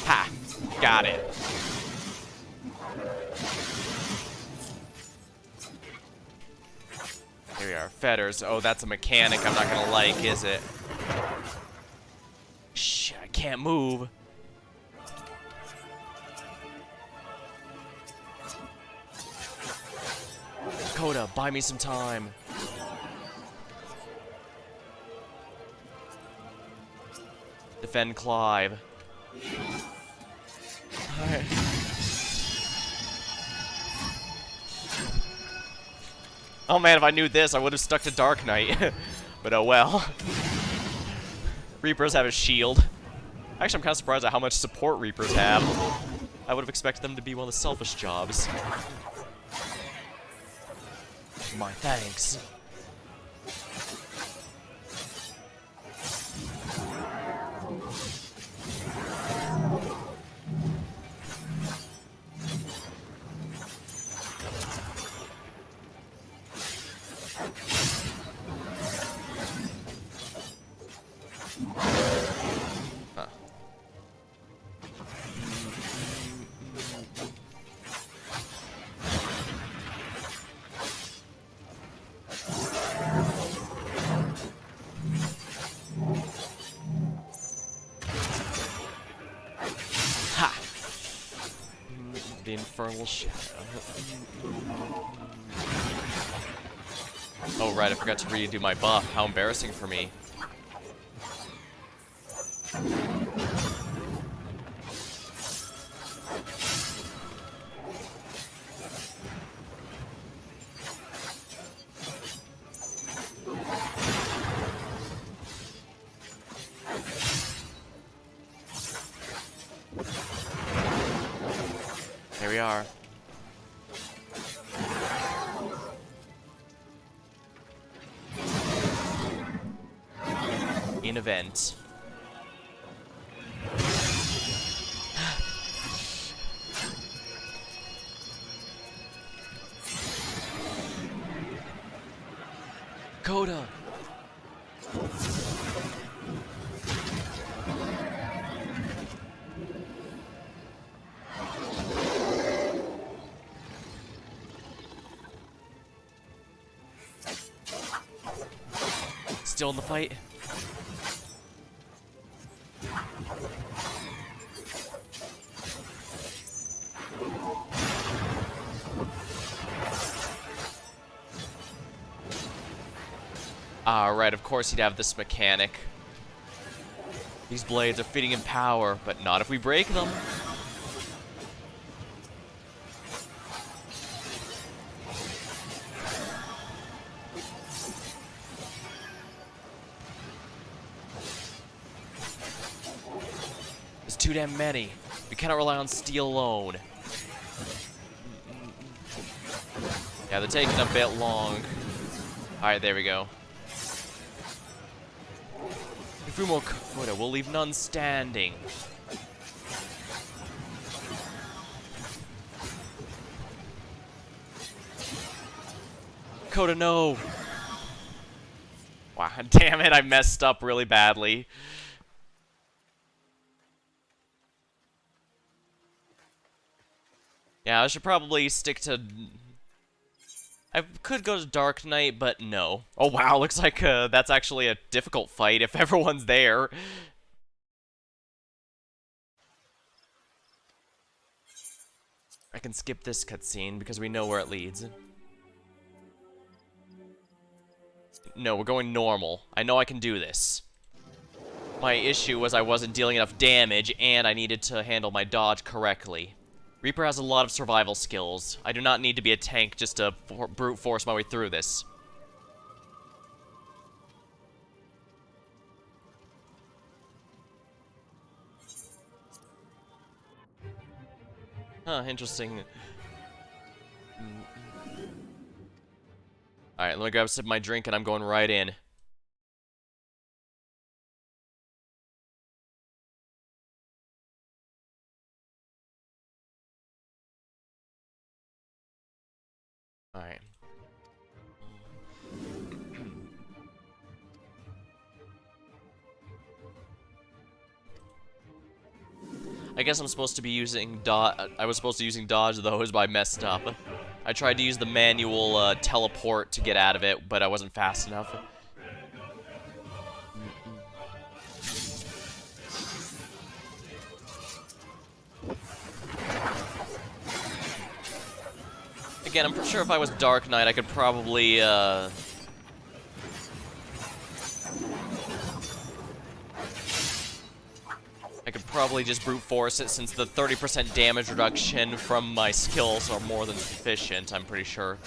Ha! Got it. Here we are. Fetters. Oh, that's a mechanic I'm not gonna like, is it? Shh, I can't move. Coda, buy me some time. Defend Clive. Alright. Oh man, if I knew this, I would have stuck to Dark Knight. But oh well. Reapers have a shield. Actually, I'm kind of surprised at how much support Reapers have. I would have expected them to be one of the selfish jobs. My thanks. Huh. Ha! The Infernal Shadow. Oh right, I forgot to redo my buff. How embarrassing for me. Here we are. In event. Coda. Still in the fight? Right, of course he'd have this mechanic. These blades are fitting in power, but not if we break them. There's too damn many. We cannot rely on steel alone. Yeah, they're taking a bit long. Alright, there we go. Fumo Coda will leave none standing. Coda, no! Wow, damn it, I messed up really badly. Yeah, I should probably stick to I could go to Dark Knight, but no. Oh wow, looks like that's actually a difficult fight if everyone's there. I can skip this cutscene because we know where it leads. No, we're going normal. I know I can do this. My issue was I wasn't dealing enough damage, and I needed to handle my dodge correctly. Reaper has a lot of survival skills. I do not need to be a tank just to brute force my way through this. Huh, interesting. Alright, let me grab a sip of my drink and I'm going right in. Alright. I guess I'm supposed to be using I was supposed to be using dodge though, but I messed up. I tried to use the manual teleport to get out of it, but I wasn't fast enough. Again, I'm pretty sure if I was Dark Knight, I could probably just brute force it, since the 30% damage reduction from my skills are more than sufficient, I'm pretty sure.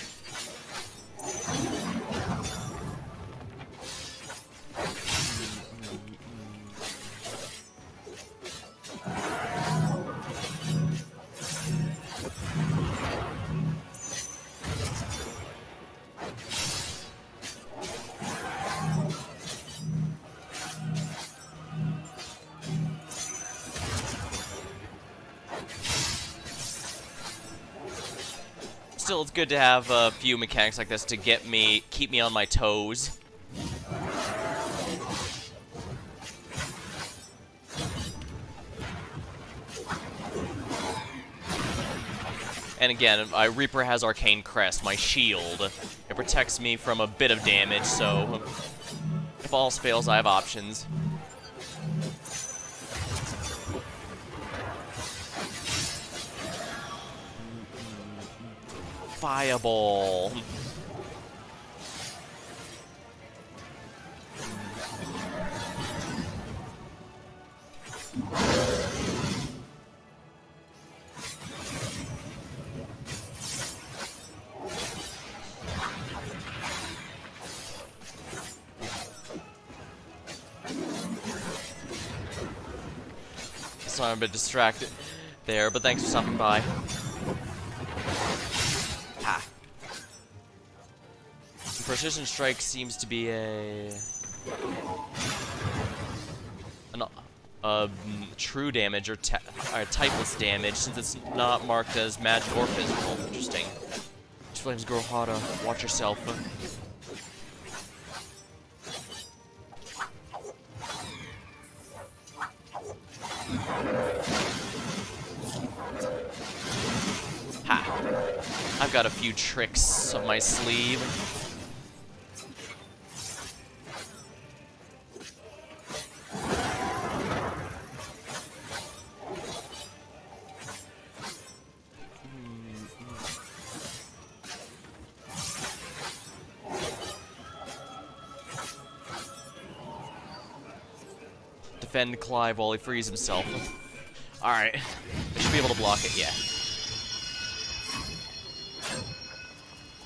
Still, it's good to have a few mechanics like this to keep me on my toes. And again, Reaper has Arcane Crest, my shield. It protects me from a bit of damage, so if all else fails, I have options. Fireball. Sorry, I'm a bit distracted there, but thanks for stopping by. Ha. Precision Strike seems to be true damage or typeless damage, since it's not marked as magic or physical. Interesting. These flames grow hotter. Watch yourself. Ha! I've got a few tricks up my sleeve. Defend Clive while he frees himself. Alright. I should be able to block it, yeah.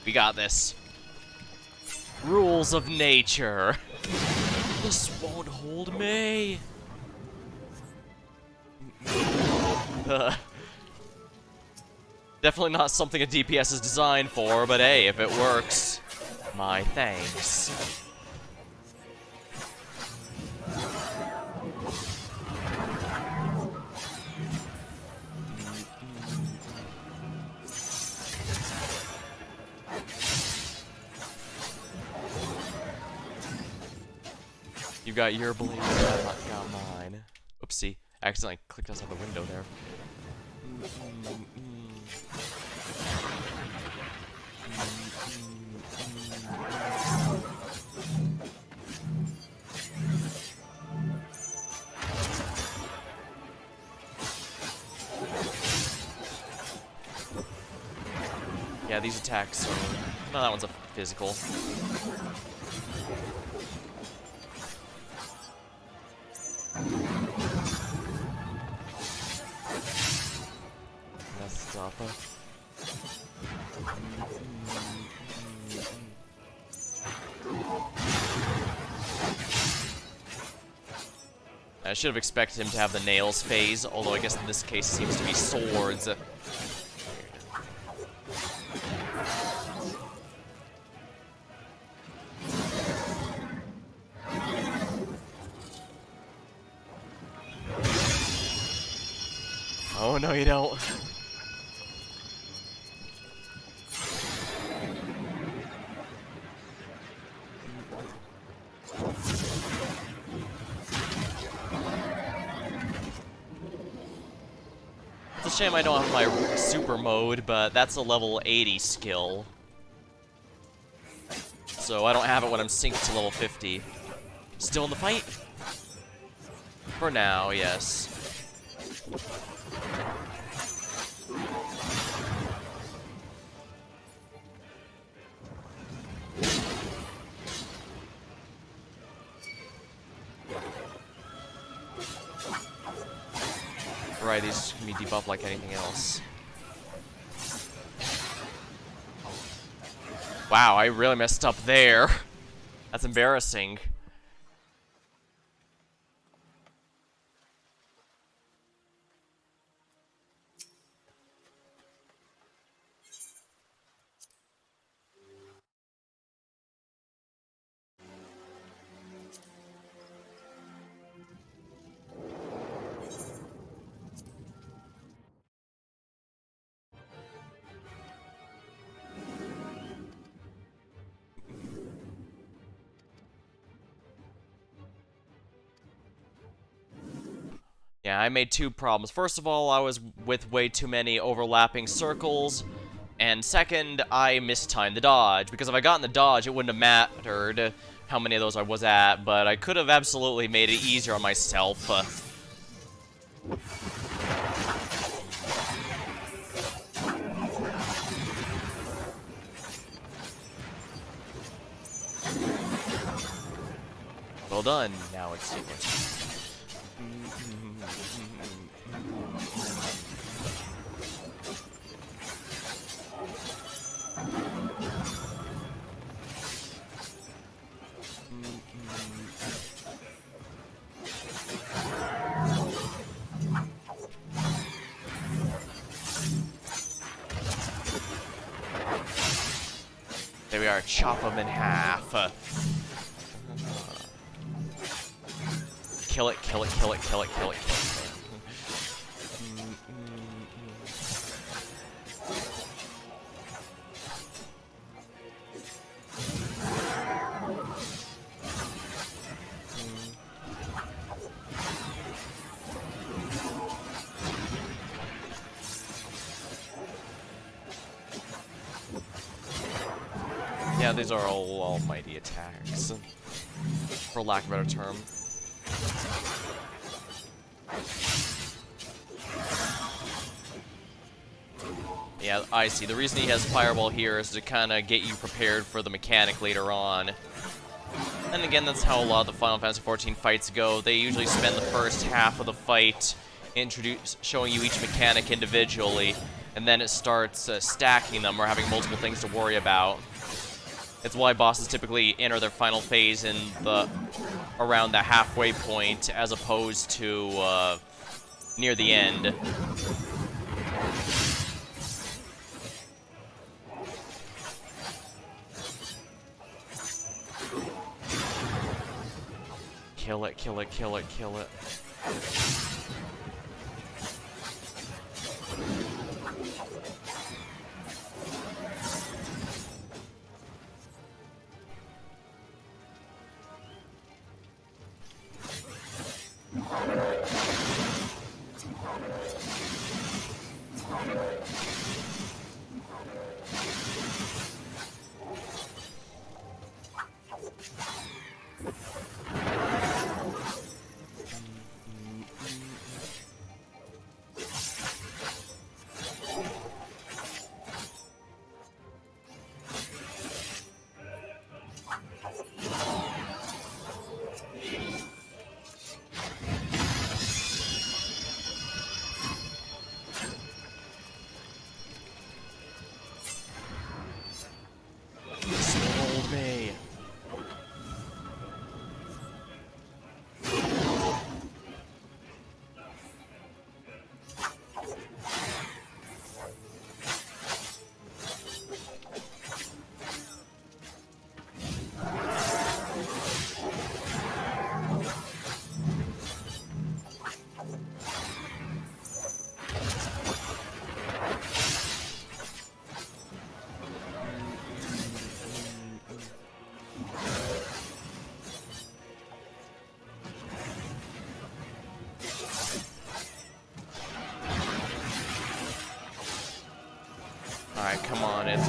We got this. Rules of nature. This won't hold me. Definitely not something a DPS is designed for, but hey, if it works, my thanks. You got your blade, I got mine. Oopsie. I accidentally clicked outside the window there. Yeah, these attacks are... No, that one's a physical. Let's stop it. I should have expected him to have the nails phase, although I guess in this case it seems to be swords. Oh, no, you don't. It's a shame I don't have my super mode, but that's a level 80 skill. So I don't have it when I'm synced to level 50. Still in the fight? For now, yes. Right, these can be debuffed like anything else. Wow, I really messed up there. That's embarrassing. Yeah, I made two problems. First of all, I was with way too many overlapping circles. And second, I mistimed the dodge. Because if I got in the dodge, it wouldn't have mattered how many of those I was at. But I could have absolutely made it easier on myself. Well done. Now it's sequence. There we are, chop them in half. Kill it, kill it, kill it, kill it, kill it, kill it. Yeah, these are all almighty attacks, for lack of a better term. Yeah, I see. The reason he has Fireball here is to kind of get you prepared for the mechanic later on. And again, that's how a lot of the Final Fantasy XIV fights go. They usually spend the first half of the fight showing you each mechanic individually, and then it starts stacking them or having multiple things to worry about. It's why bosses typically enter their final phase in around the halfway point, as opposed to near the end. Kill it, kill it, kill it, kill it.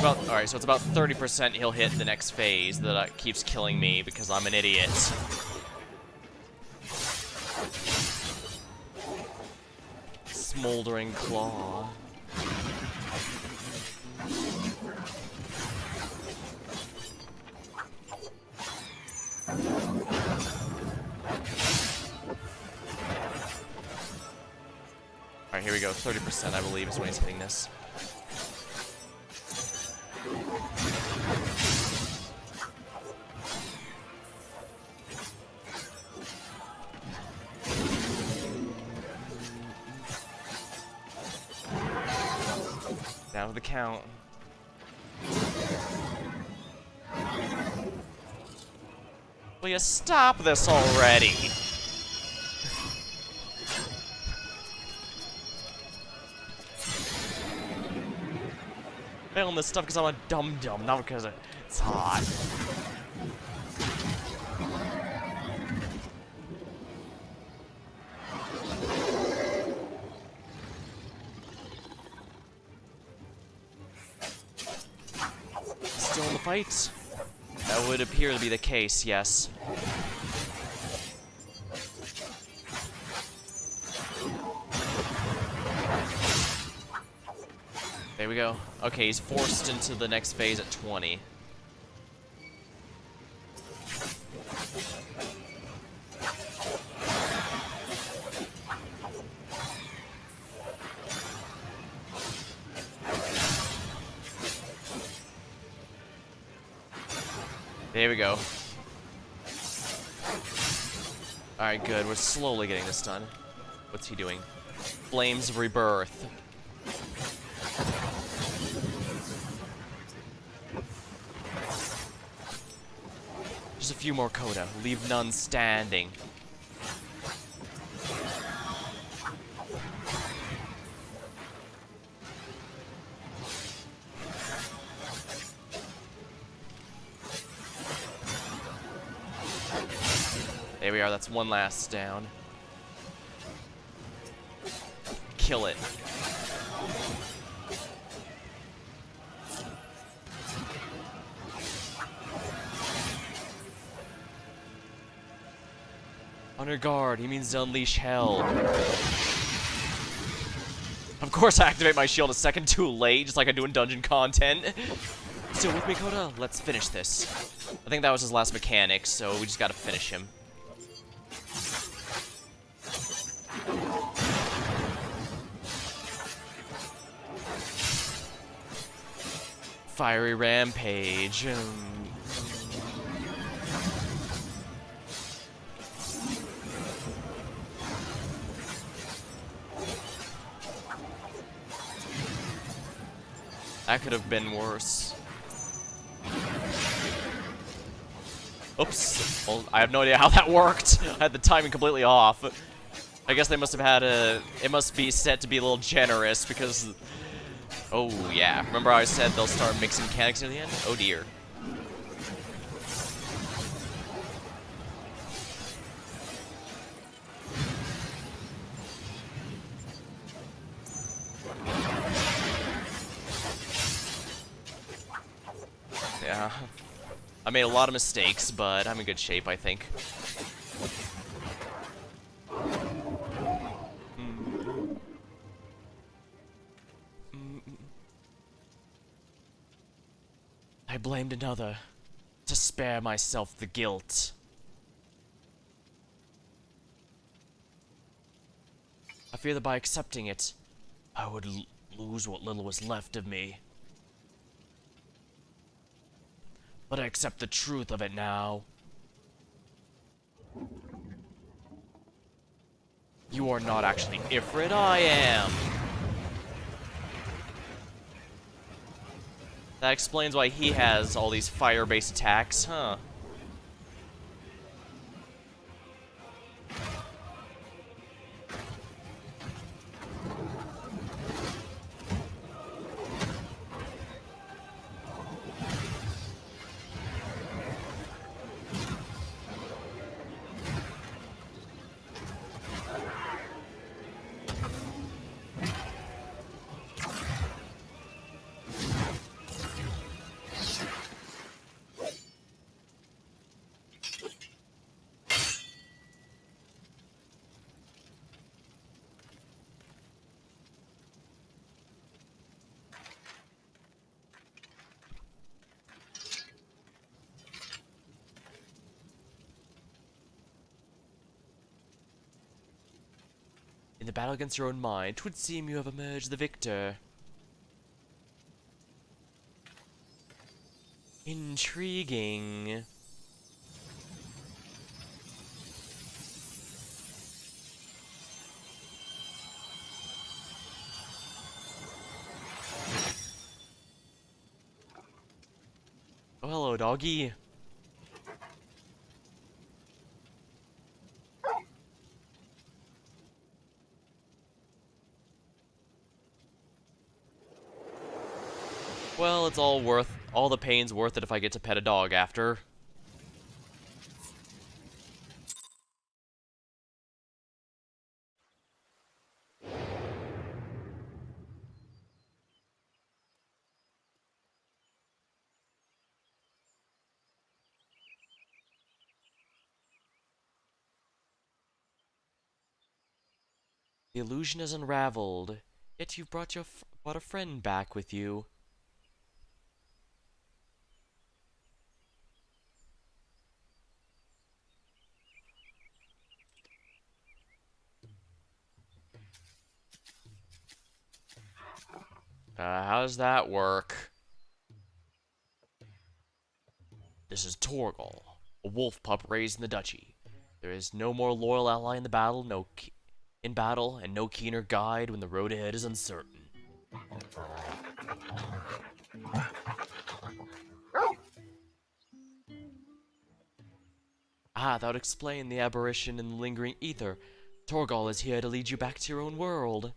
Alright, so it's about 30% he'll hit the next phase that keeps killing me because I'm an idiot. Smoldering Claw. Alright, here we go. 30%, I believe, is when he's hitting this. Down to the count. Will you stop this already? Failing this stuff because I'm a dum-dum, not because it's hot. Still in the fight? That would appear to be the case, yes. There we go. Okay, he's forced into the next phase at 20. There we go. Alright, good. We're slowly getting this done. What's he doing? Flames Rebirth. Just a few more coda. Leave none standing. There we are, that's one last down. Kill it. On your guard, he means to unleash hell. Of course I activate my shield a second too late, just like I do in dungeon content. Still with me, Coda? Let's finish this. I think that was his last mechanic, so we just gotta finish him. Fiery Rampage. That could have been worse. Oops. Well, I have no idea how that worked. I had the timing completely off. I guess they must have had a... It must be set to be a little generous because... Oh, yeah. Remember how I said they'll start mixing mechanics near the end? Oh, dear. Yeah. I made a lot of mistakes, but I'm in good shape, I think. I blamed another to spare myself the guilt. I fear that by accepting it, I would lose what little was left of me. But I accept the truth of it now. You are not actually Ifrit, I am. That explains why he has all these fire-based attacks, huh? the battle against your own mind, 'twould seem you have emerged the victor. Intriguing. Oh, hello, doggy. Well, it's all the pain's worth it if I get to pet a dog after. The illusion is unraveled, yet you've brought a friend back with you. How does that work? This is Torgal, a wolf pup raised in the duchy. There is no more loyal ally in the battle, and no keener guide when the road ahead is uncertain. Ah, that would explain the aberration in the lingering ether. Torgal is here to lead you back to your own world.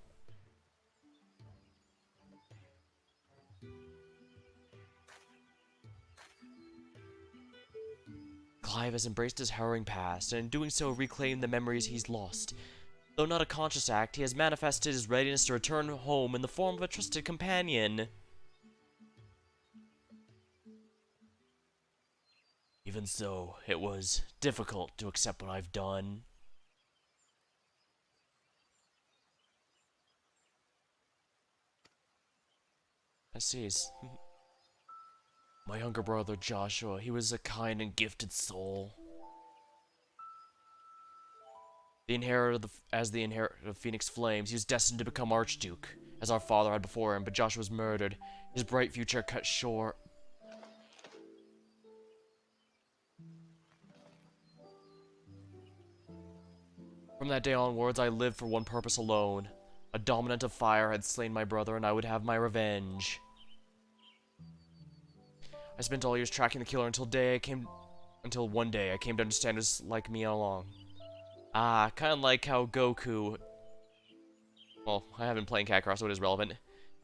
Clive has embraced his harrowing past, and in doing so reclaimed the memories he's lost. Though not a conscious act, he has manifested his readiness to return home in the form of a trusted companion. Even so, it was difficult to accept what I've done. I see. My younger brother, Joshua, he was a kind and gifted soul. As the inheritor of Phoenix Flames, he was destined to become Archduke, as our father had before him, but Joshua was murdered, his bright future cut short. From that day onwards, I lived for one purpose alone. A dominant of fire had slain my brother, and I would have my revenge. I spent all years tracking the killer until one day I came to understand it was like me all along. Ah, kind of like how Goku... Well, I haven't played Kakarot, so it is relevant.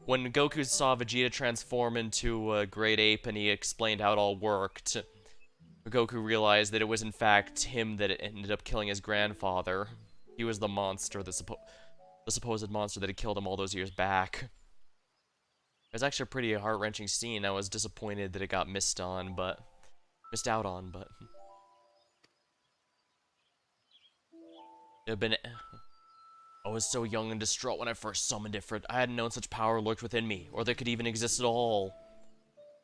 When Goku saw Vegeta transform into a great ape and he explained how it all worked, Goku realized that it was in fact him that ended up killing his grandfather. He was the monster, the supposed monster that had killed him all those years back. It was actually a pretty heart-wrenching scene. I was disappointed that it got missed out on, but it had been... I was so young and distraught when I first summoned it, for I hadn't known such power lurked within me, or that could even exist at all.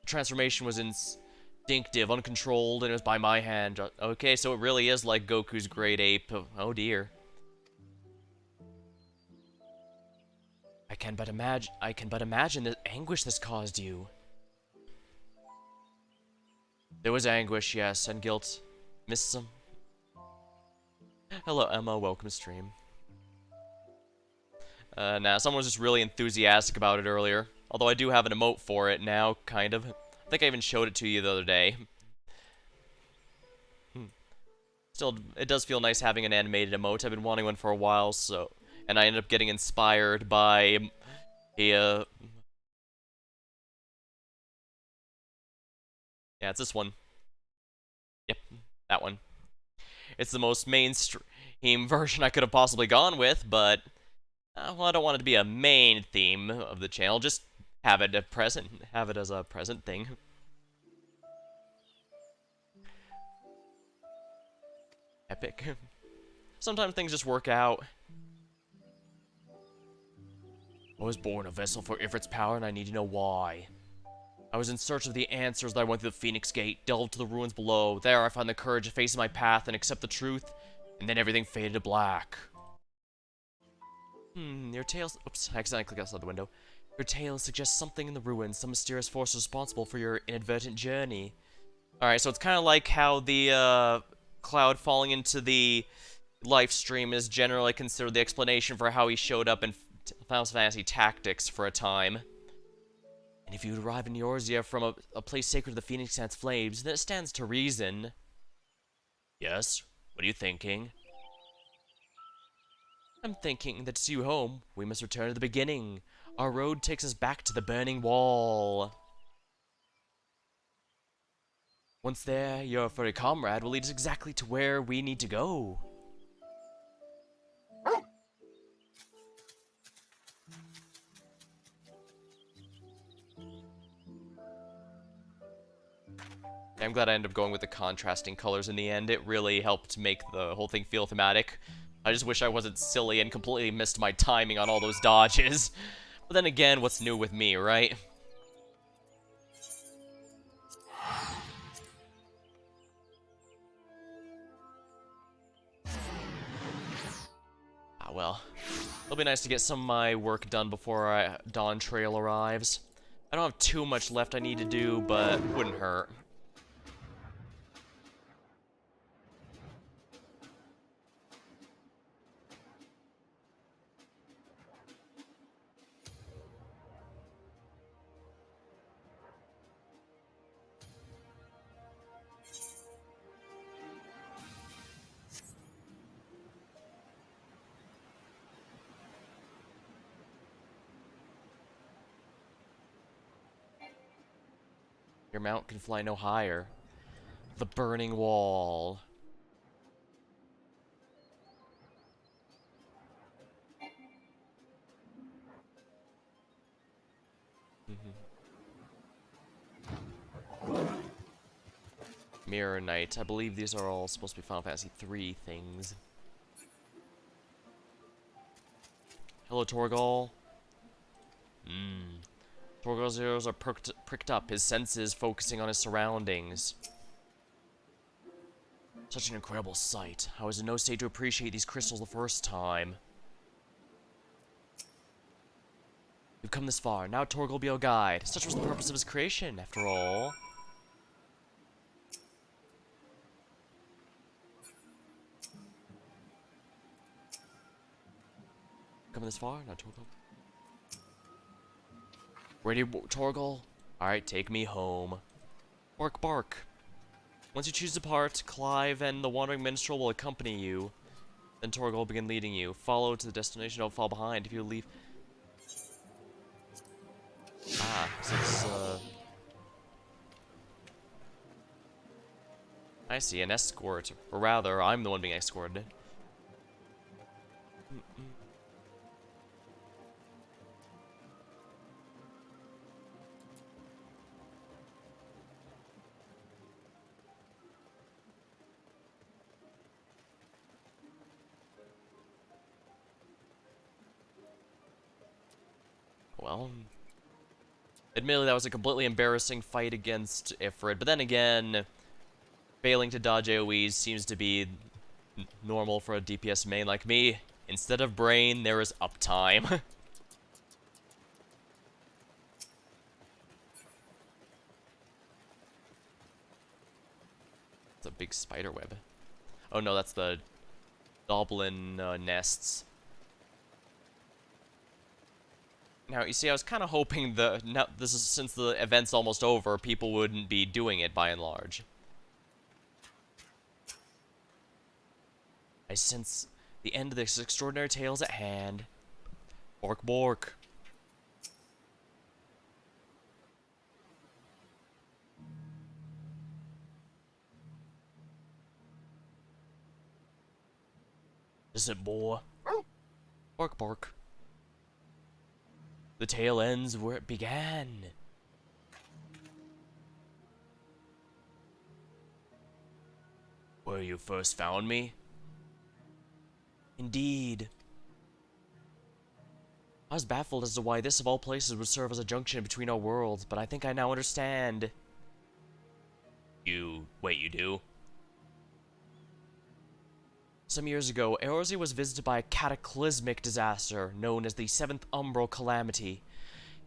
The transformation was instinctive, uncontrolled, and it was by my hand. Okay, so it really is like Goku's great ape. Oh dear. I can but imagine the anguish this caused you. There was anguish, yes, and guilt. Miss some. Hello, Emma. Welcome to stream. Nah, someone was just really enthusiastic about it earlier. Although I do have an emote for it now, kind of. I think I even showed it to you the other day. Still, it does feel nice having an animated emote. I've been wanting one for a while, so... And I ended up getting inspired by a, yeah, it's this one. Yep, that one. It's the most mainstream version I could have possibly gone with, but... well, I don't want it to be a main theme of the channel. Just have it as a present thing. Epic. Sometimes things just work out. I was born a vessel for Ifrit's power, and I need to know why. I was in search of the answers that I went through the Phoenix Gate, delved to the ruins below. There I found the courage to face my path and accept the truth, and then everything faded to black. Your tale... Oops, I accidentally clicked outside the window. Your tale suggests something in the ruins, some mysterious force responsible for your inadvertent journey. Alright, so it's kind of like how the, cloud falling into the live stream is generally considered the explanation for how he showed up in Final Fantasy Tactics for a time. And if you arrive in Eorzea from a place sacred to the Phoenix and its flames, then it stands to reason. Yes? What are you thinking? I'm thinking that to see you home, we must return to the beginning. Our road takes us back to the burning wall. Once there, your furry comrade will lead us exactly to where we need to go. I'm glad I ended up going with the contrasting colors in the end. It really helped make the whole thing feel thematic. I just wish I wasn't silly and completely missed my timing on all those dodges. But then again, what's new with me, right? Ah, well. It'll be nice to get some of my work done before Dawntrail arrives. I don't have too much left I need to do, but wouldn't hurt. Your mount can fly no higher. The burning wall. Mirror Knight. I believe these are all supposed to be Final Fantasy 3 things. Hello, Torgal. Torgal's ears are pricked up, his senses focusing on his surroundings. Such an incredible sight. I was in no state to appreciate these crystals the first time. We've come this far. Now Torgal will be our guide. Such was the purpose of his creation, after all. Coming this far? Now Torgal. Ready, Torgal? Alright, take me home. Bark, bark. Once you choose to depart, Clive and the Wandering Minstrel will accompany you. Then Torgal will begin leading you. Follow to the destination, don't fall behind. If you leave... Ah, so it's, I see, an escort. Or rather, I'm the one being escorted. Well, admittedly that was a completely embarrassing fight against Ifrit, but then again, failing to dodge AoEs seems to be normal for a DPS main like me. Instead of brain, there is uptime. It's a big spider web. Oh no, that's the goblin nests. Now, you see, I was kind of hoping since the event's almost over, people wouldn't be doing it by and large. I sense the end of this extraordinary tale is at hand. Bork, bork. Listen, boy. Bark, bark. The tale ends where it began. Where you first found me? Indeed. I was baffled as to why this of all places would serve as a junction between our worlds, but I think I now understand. Wait, you do? Some years ago, Eorzea was visited by a cataclysmic disaster known as the Seventh Umbral Calamity.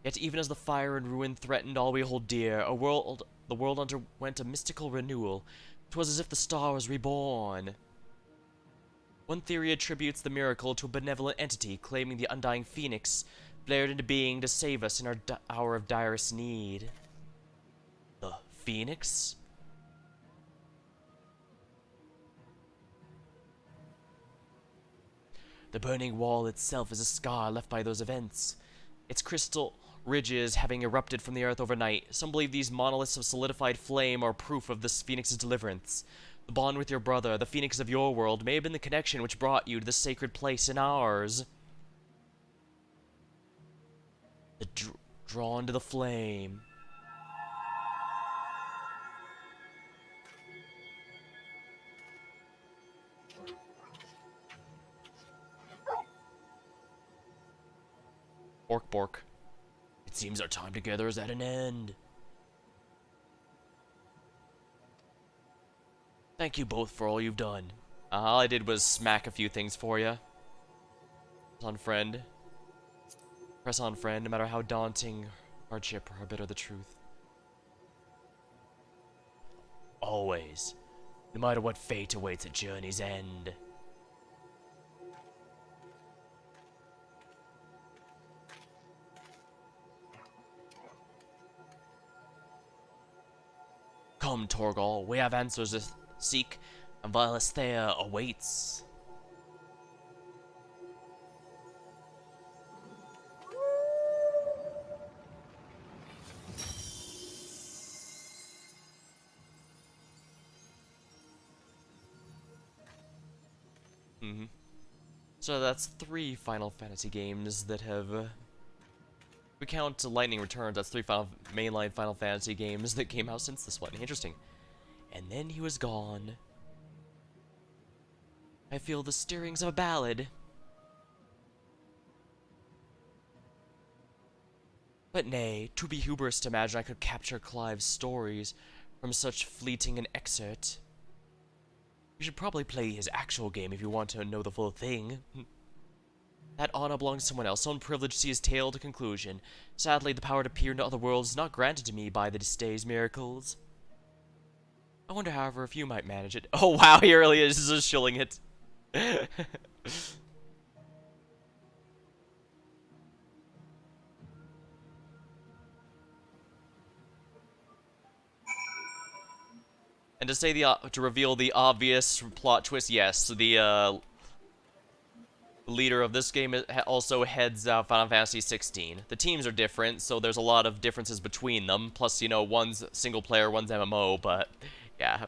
Yet even as the fire and ruin threatened all we hold dear, the world underwent a mystical renewal. 'Twas as if the star was reborn. One theory attributes the miracle to a benevolent entity, claiming the undying phoenix flared into being to save us in our hour of direst need. The phoenix? The burning wall itself is a scar left by those events. Its crystal ridges having erupted from the earth overnight. Some believe these monoliths of solidified flame are proof of this phoenix's deliverance. The bond with your brother, the phoenix of your world, may have been the connection which brought you to the sacred place in ours. Drawn to the flame. Bork bork. It seems our time together is at an end. Thank you both for all you've done. All I did was smack a few things for you. Press on friend. Press on friend, no matter how daunting hardship or bitter the truth. Always. No matter what fate awaits at journey's end. Come, Torgal, we have answers to seek, and Valesthea awaits. So that's 3 Final Fantasy games that have... we count Lightning Returns, that's 3 mainline Final Fantasy games that came out since this one. Interesting. And then he was gone. I feel the stirrings of a ballad. But nay, to be hubris to imagine I could capture Clive's stories from such fleeting an excerpt. You should probably play his actual game if you want to know the full thing. That honor belongs to someone else, someone privileged to see his tale to conclusion. Sadly, the power to peer into other worlds is not granted to me by this day's miracles. I wonder, however, if you might manage it. Oh wow, he really is just shilling it. And to say to reveal the obvious plot twist, yes, the leader of this game also heads Final Fantasy 16. The teams are different, so there's a lot of differences between them. Plus, you know, one's single player, one's MMO, but yeah.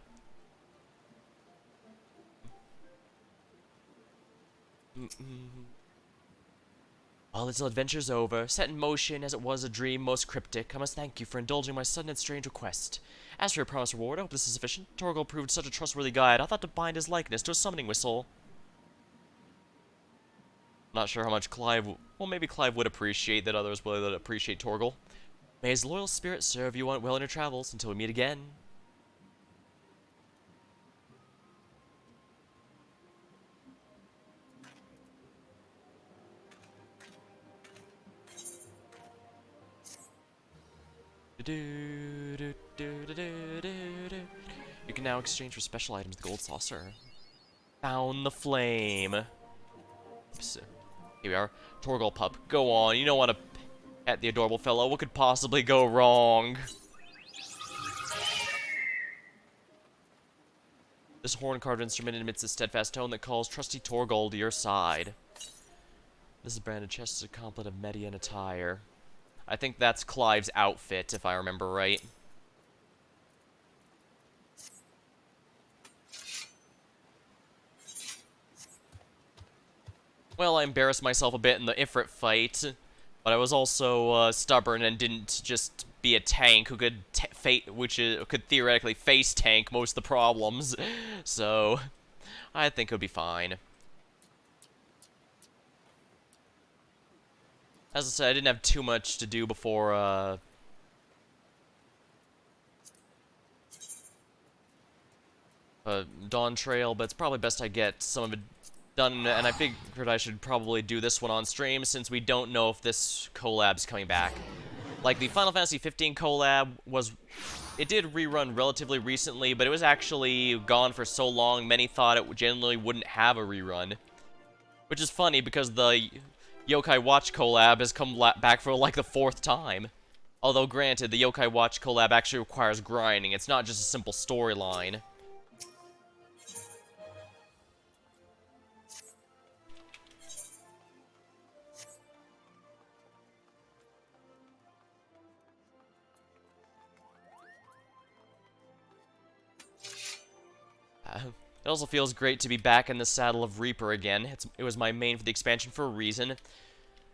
All its adventure's over, set in motion as it was a dream most cryptic. I must thank you for indulging my sudden and strange request. As for your promised reward, I hope this is sufficient. Torgal proved such a trustworthy guide, I thought to bind his likeness to a summoning whistle. Not sure how much Clive... well, maybe Clive would appreciate that others would appreciate Torgal. May his loyal spirit serve you well in your travels until we meet again. You can now exchange for special items the gold saucer. Found the flame. Oops. Here we are. Torgal pup. Go on. You don't want to pet the adorable fellow. What could possibly go wrong? This horn-carved instrument emits a steadfast tone that calls trusty Torgal to your side. This is branded chest is a complement of Median attire. I think that's Clive's outfit, if I remember right. Well, I embarrassed myself a bit in the Ifrit fight, but I was also stubborn and didn't just be a tank who could could theoretically face tank most of the problems. So, I think it would be fine. As I said, I didn't have too much to do before, Dawntrail, but it's probably best I get some of it done, and I figured I should probably do this one on stream since we don't know if this collab's coming back. Like, the Final Fantasy 15 collab was... It did rerun relatively recently, but it was actually gone for so long, many thought it generally wouldn't have a rerun. Which is funny, because the Yokai Watch collab has come back for, like, the 4th time. Although, granted, the Yokai Watch collab actually requires grinding. It's not just a simple storyline. It also feels great to be back in the saddle of Reaper again. It was my main for the expansion for a reason.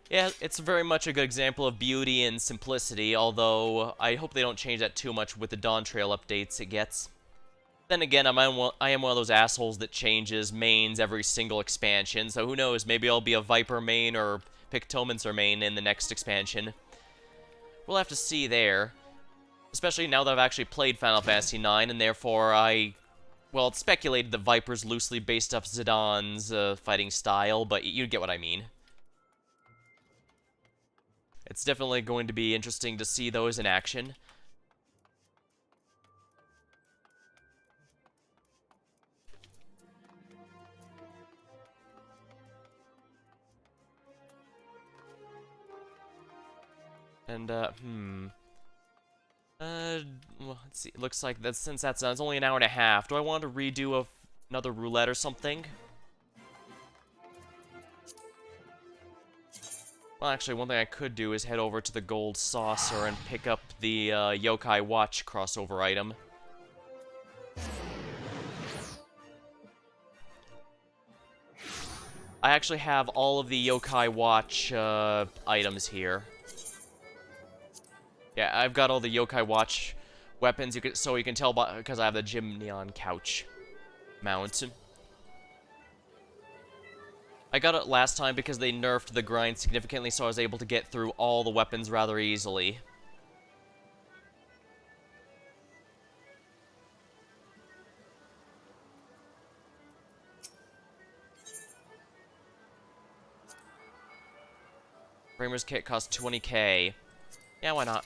Yeah, it's very much a good example of beauty and simplicity, although I hope they don't change that too much with the Dawntrail updates it gets. Then again, I am one of those assholes that changes mains every single expansion, so who knows, maybe I'll be a Viper main or Pictomancer main in the next expansion. We'll have to see there. Especially now that I've actually played Final Fantasy IX, and therefore well, it's speculated that Viper's loosely based off Zidane's fighting style, but you get what I mean. It's definitely going to be interesting to see those in action. And, well, let's see. It looks like that since that's done, it's only an hour and a half. Do I want to redo another roulette or something? Well, actually, one thing I could do is head over to the Gold Saucer and pick up the Yokai Watch crossover item. I actually have all of the Yokai Watch items here. Yeah, I've got all the Yokai Watch weapons, so you can tell because I have the Gymnion couch mount. I got it last time because they nerfed the grind significantly, so I was able to get through all the weapons rather easily. Framer's kit costs 20k. Yeah, why not?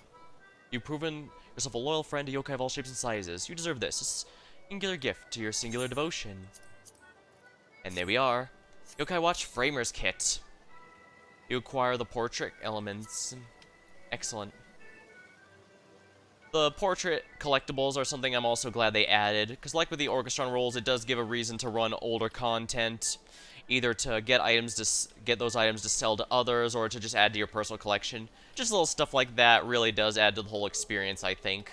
You've proven yourself a loyal friend to yokai of all shapes and sizes. You deserve this. A singular gift to your singular devotion. And there we are. Yokai Watch Framer's Kit. You acquire the portrait elements. Excellent. The portrait collectibles are something I'm also glad they added, because like with the Orchestron rolls, it does give a reason to run older content, either to get those items to sell to others, or to just add to your personal collection. Just little stuff like that really does add to the whole experience, I think.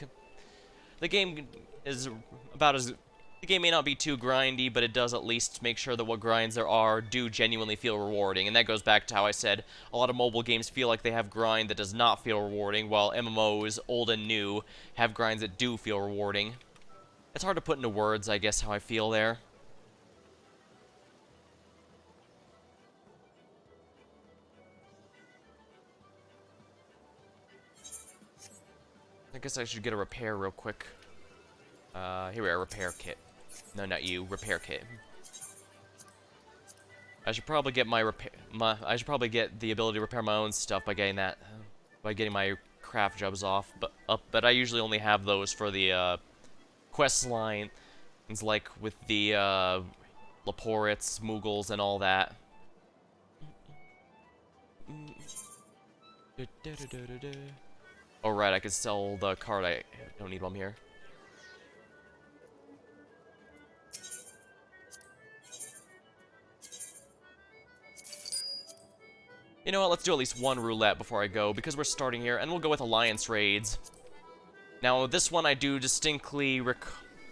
The game is about as... The game may not be too grindy, but it does at least make sure that what grinds there are do genuinely feel rewarding. And that goes back to how I said a lot of mobile games feel like they have grind that does not feel rewarding, while MMOs, old and new, have grinds that do feel rewarding. It's hard to put into words, I guess, how I feel there. I guess I should get a repair real quick. Here we are, repair kit. No, not you, repair kit. I should probably get I should probably get the ability to repair my own stuff by getting my craft jobs off. But I usually only have those for the quest line, things like with the Laporits, Moogles, and all that. Oh right, I could sell the card. I don't need one here. You know what, let's do at least one roulette before I go, because we're starting here, and we'll go with Alliance Raids. Now, this one I do distinctly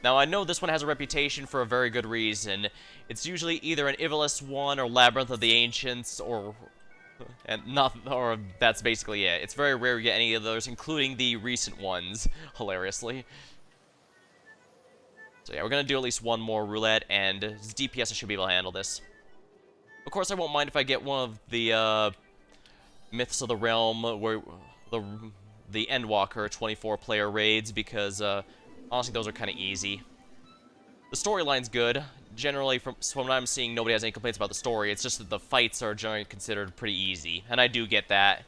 Now, I know this one has a reputation for a very good reason. It's usually either an Ivalice one, or Labyrinth of the Ancients, or that's basically it. It's very rare to get any of those, including the recent ones, hilariously. So yeah, we're gonna do at least one more roulette, and as DPS I should be able to handle this. Of course, I won't mind if I get one of the Myths of the Realm, where the Endwalker 24-player raids, because honestly, those are kind of easy. The storyline's good. Generally, from what I'm seeing, nobody has any complaints about the story. It's just that the fights are generally considered pretty easy, and I do get that.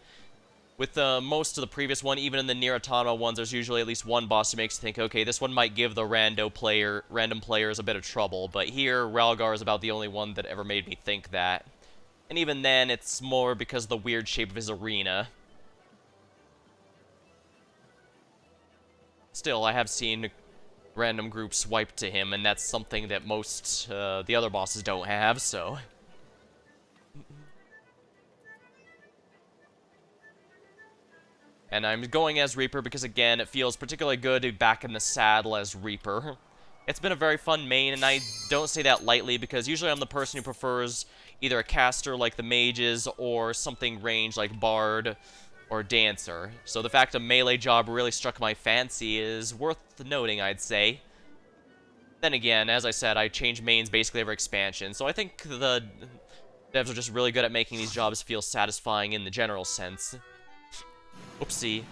With most of the previous one, even in the Nier Automata ones, there's usually at least one boss who makes you think, okay, this one might give the random players a bit of trouble, but here, Ralgar is about the only one that ever made me think that. And even then, it's more because of the weird shape of his arena. Still, I have seen random groups swipe to him, and that's something that most the other bosses don't have, so... And I'm going as Reaper because, again, it feels particularly good to be back in the saddle as Reaper. It's been a very fun main, and I don't say that lightly because usually I'm the person who prefers either a caster like the mages or something ranged like Bard or Dancer. So the fact a melee job really struck my fancy is worth noting, I'd say. Then again, as I said, I change mains basically every expansion, so I think the devs are just really good at making these jobs feel satisfying in the general sense. Oopsie.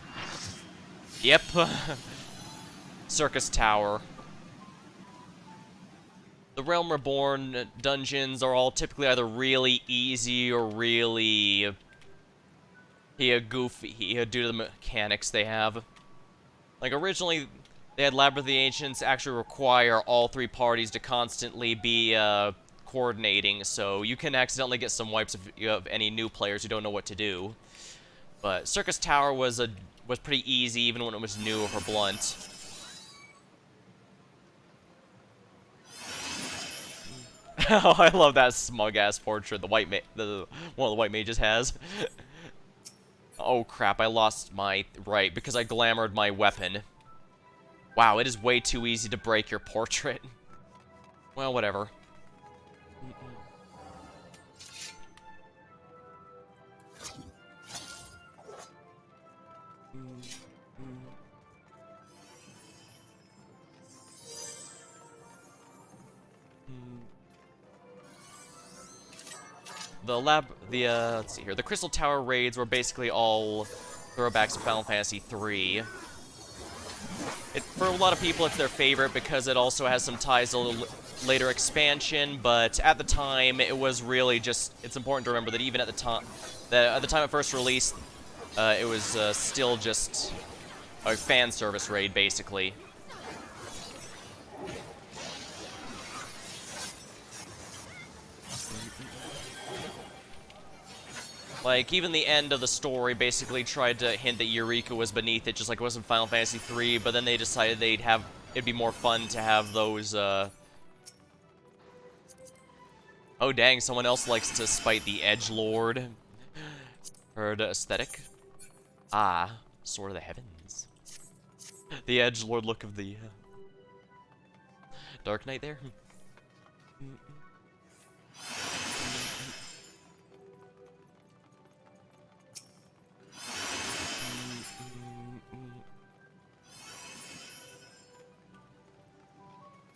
Yep. Circus Tower. The Realm Reborn dungeons are all typically either really easy or really goofy due to the mechanics they have. Like, originally, they had Labyrinth of the Ancients actually require all three parties to constantly be coordinating, so you can accidentally get some wipes if you have any new players who don't know what to do. But Circus Tower was pretty easy even when it was new or blunt. Oh, I love that smug-ass portrait one of the white mages has. Oh crap, I lost my right because I glamored my weapon. Wow, it is way too easy to break your portrait. Well, whatever. Let's see here. The Crystal Tower raids were basically all throwbacks to Final Fantasy III. For a lot of people, it's their favorite because it also has some ties to a later expansion, but at the time, it was really just... It's important to remember that even at the time it first released, it was still just a fan service raid, basically. Like, even the end of the story basically tried to hint that Eureka was beneath it, just like it was in Final Fantasy III, but then they decided it'd be more fun to have those, Oh dang, someone else likes to spite the Edgelord. Heard aesthetic? Ah, Sword of the Heavens. The Edgelord look of the, Dark Knight there?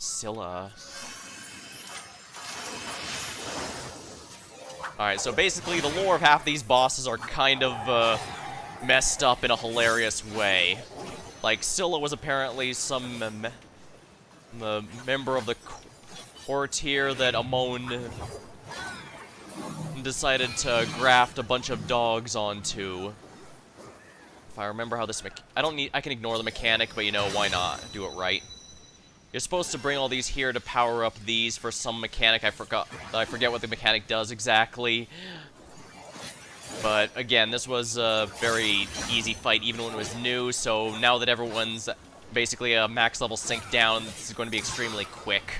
Scylla. Alright, so basically the lore of half these bosses are kind of messed up in a hilarious way. Like, Scylla was apparently some member of the court here that Amon decided to graft a bunch of dogs onto. If I remember how this I can ignore the mechanic, but you know, why not? Do it right. You're supposed to bring all these here to power up these for some mechanic. I forget what the mechanic does exactly. But again, this was a very easy fight even when it was new, so now that everyone's basically a max level sync down, this is going to be extremely quick.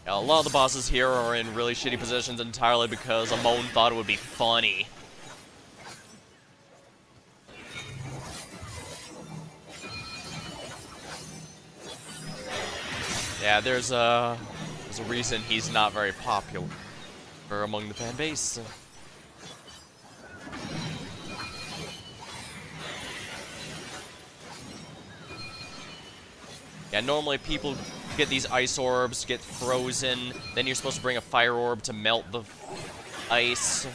Yeah, a lot of the bosses here are in really shitty positions entirely because Amon thought it would be funny. Yeah, there's a reason he's not very popular among the fan base. Yeah, normally people get these ice orbs, get frozen, then you're supposed to bring a fire orb to melt the ice.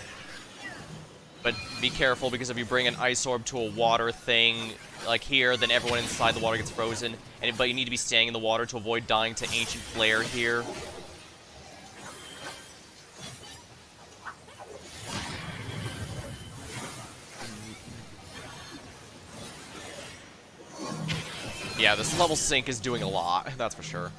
But be careful, because if you bring an ice orb to a water thing, like here, then everyone inside the water gets frozen. But you need to be staying in the water to avoid dying to Ancient Flare here. Yeah, this level sync is doing a lot, that's for sure.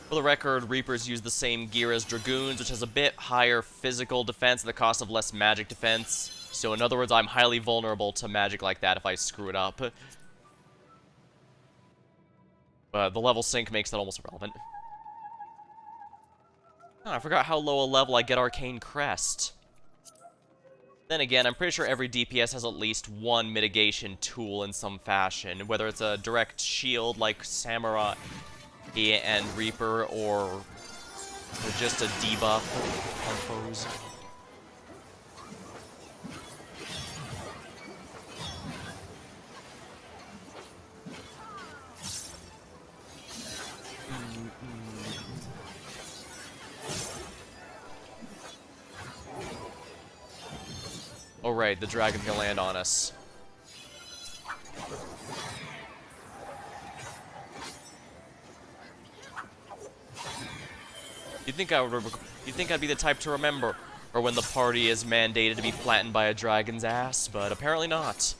For the record, Reapers use the same gear as Dragoons, which has a bit higher physical defense at the cost of less magic defense. So in other words, I'm highly vulnerable to magic like that if I screw it up. But the level sync makes that almost irrelevant. Oh, I forgot how low a level I get Arcane Crest. Then again, I'm pretty sure every DPS has at least one mitigation tool in some fashion, whether it's a direct shield like Samurai and Reaper, or just a debuff on foes. Oh right, the dragon can land on us. You'd think I'd be the type to remember, or when the party is mandated to be flattened by a dragon's ass, but apparently not.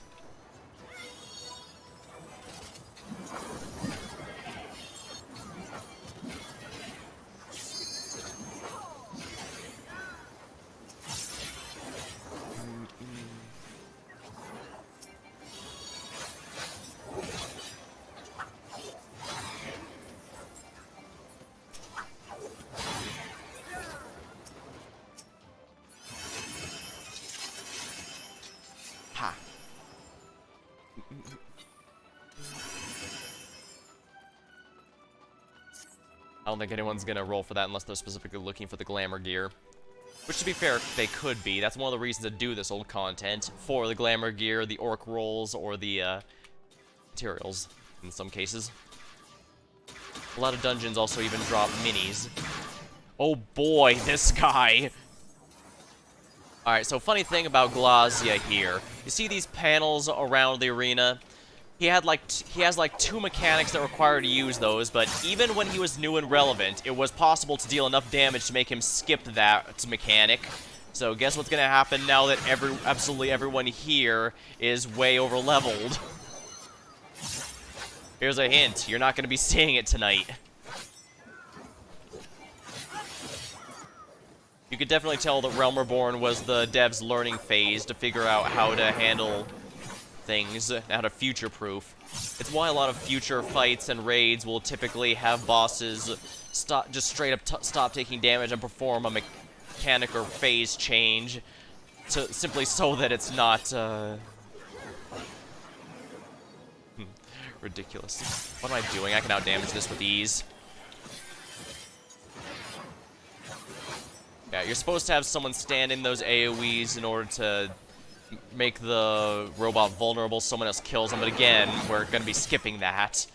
Ha. I don't think anyone's gonna roll for that unless they're specifically looking for the glamour gear. Which, to be fair, they could be. That's one of the reasons to do this old content. For the glamour gear, the orc rolls, or the, materials, in some cases. A lot of dungeons also even drop minis. Oh boy, this guy! Alright, so funny thing about Glazia here. You see these panels around the arena? He has like two mechanics that require to use those, but even when he was new and relevant, it was possible to deal enough damage to make him skip that mechanic. So guess what's gonna happen now that absolutely everyone here is way over leveled? Here's a hint, you're not gonna be seeing it tonight. You could definitely tell that Realm Reborn was the dev's learning phase to figure out how to handle things, how to future-proof. It's why a lot of future fights and raids will typically have bosses just straight up stop taking damage and perform a mechanic or phase change, simply so that it's not, ridiculous. What am I doing? I can outdamage this with ease. Yeah, you're supposed to have someone stand in those AoEs in order to make the robot vulnerable, someone else kills them, but again, we're gonna be skipping that.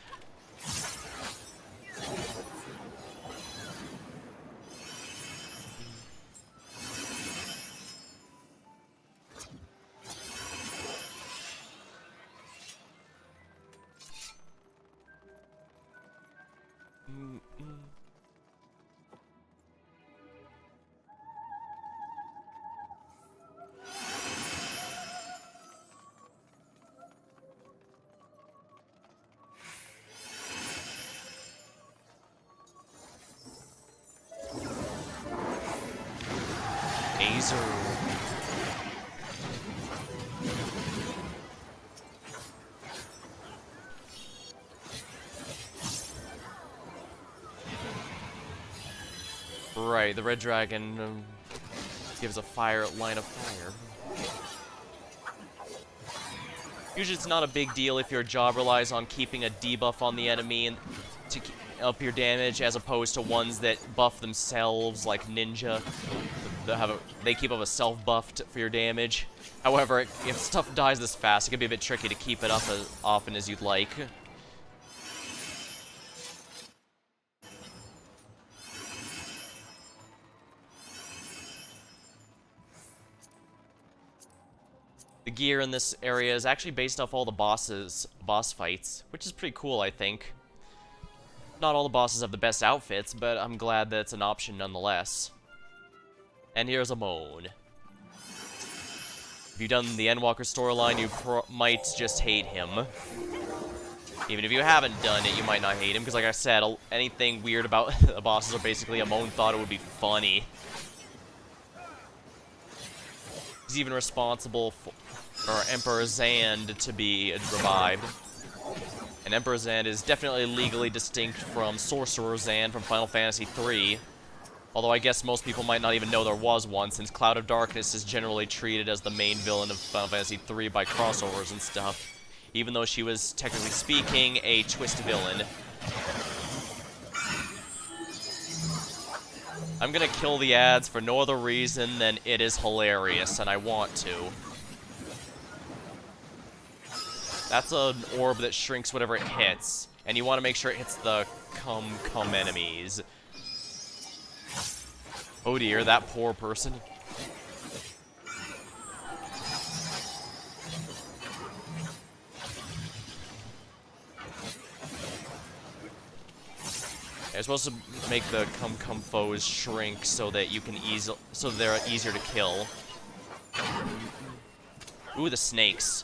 Azer. Right, the red dragon gives a line of fire. Usually it's not a big deal if your job relies on keeping a debuff on the enemy and to keep up your damage, as opposed to ones that buff themselves, like Ninja. They keep up a self-buff for your damage. However, if stuff dies this fast, it can be a bit tricky to keep it up as often as you'd like. gear in this area is actually based off all the boss fights, which is pretty cool, I think. Not all the bosses have the best outfits, but I'm glad that it's an option nonetheless. And here's a moan. If you've done the Endwalker storyline, you might just hate him. Even if you haven't done it, you might not hate him, because like I said, anything weird about the bosses are basically a moan thought it would be funny. He's even responsible for Emperor Zand to be revived. And Emperor Zand is definitely legally distinct from Sorcerer Zand from Final Fantasy III. Although I guess most people might not even know there was one, since Cloud of Darkness is generally treated as the main villain of Final Fantasy III by crossovers and stuff. Even though she was, technically speaking, a twist villain. I'm gonna kill the ads for no other reason than it is hilarious, and I want to. That's an orb that shrinks whatever it hits, and you want to make sure it hits the come enemies. Oh dear, that poor person. You're supposed to make the come foes shrink so that you can so they're easier to kill. Ooh, the snakes.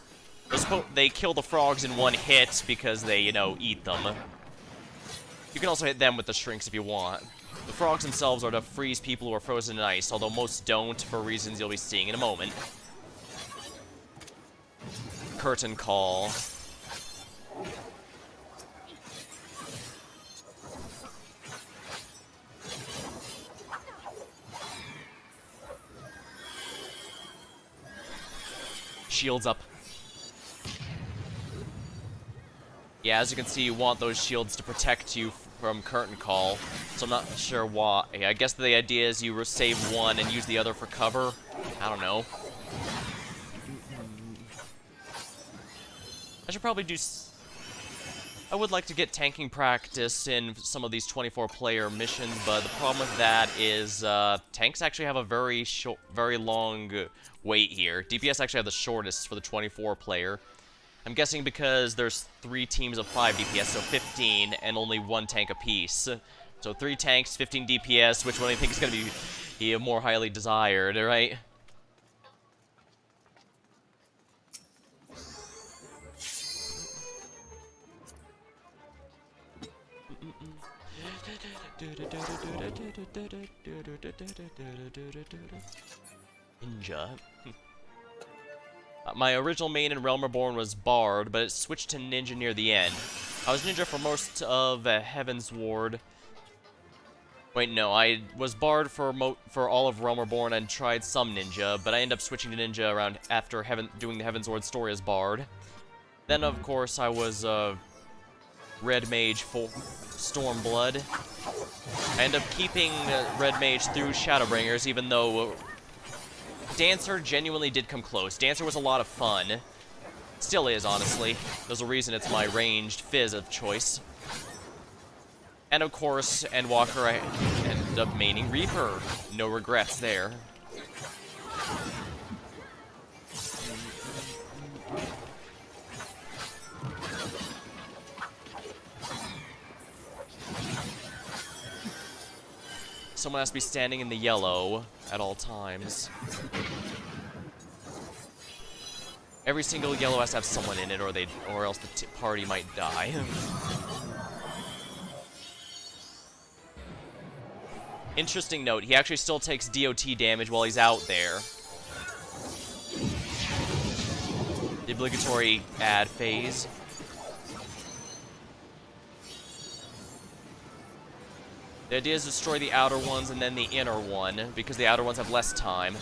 They kill the frogs in one hit because they, you know, eat them. You can also hit them with the shrinks if you want. The frogs themselves are to freeze people who are frozen in ice, although most don't for reasons you'll be seeing in a moment. Curtain call. Shields up. Yeah, as you can see, you want those shields to protect you from curtain call, so I'm not sure why. I guess the idea is you save one and use the other for cover. I don't know. I should probably do... I would like to get tanking practice in some of these 24-player missions, but the problem with that is tanks actually have a very long wait here. DPS actually have the shortest for the 24-player. I'm guessing because there's 3 teams of 5 DPS, so 15, and only 1 tank apiece. So 3 tanks, 15 DPS, which one do you think is going to be more highly desired, right? Ninja. My original main in Realm Reborn was Bard, but it switched to Ninja near the end. I was Ninja for most of Heaven's Ward. Wait, no, I was Bard for all of Realm Reborn and tried some Ninja, but I ended up switching to Ninja around after doing the Heaven's Ward story as Bard. Then, of course, I was Red Mage for Stormblood. I ended up keeping Red Mage through Shadowbringers, even though Dancer genuinely did come close. Dancer was a lot of fun. Still is, honestly. There's a reason it's my ranged Fizz of choice. And of course, Endwalker, I ended up maining Reaper. No regrets there. Someone has to be standing in the yellow at all times. Every single yellow has to have someone in it, or else the party might die. Interesting note, he actually still takes DOT damage while he's out there. The obligatory ad phase. The idea is to destroy the outer ones and then the inner one, because the outer ones have less time.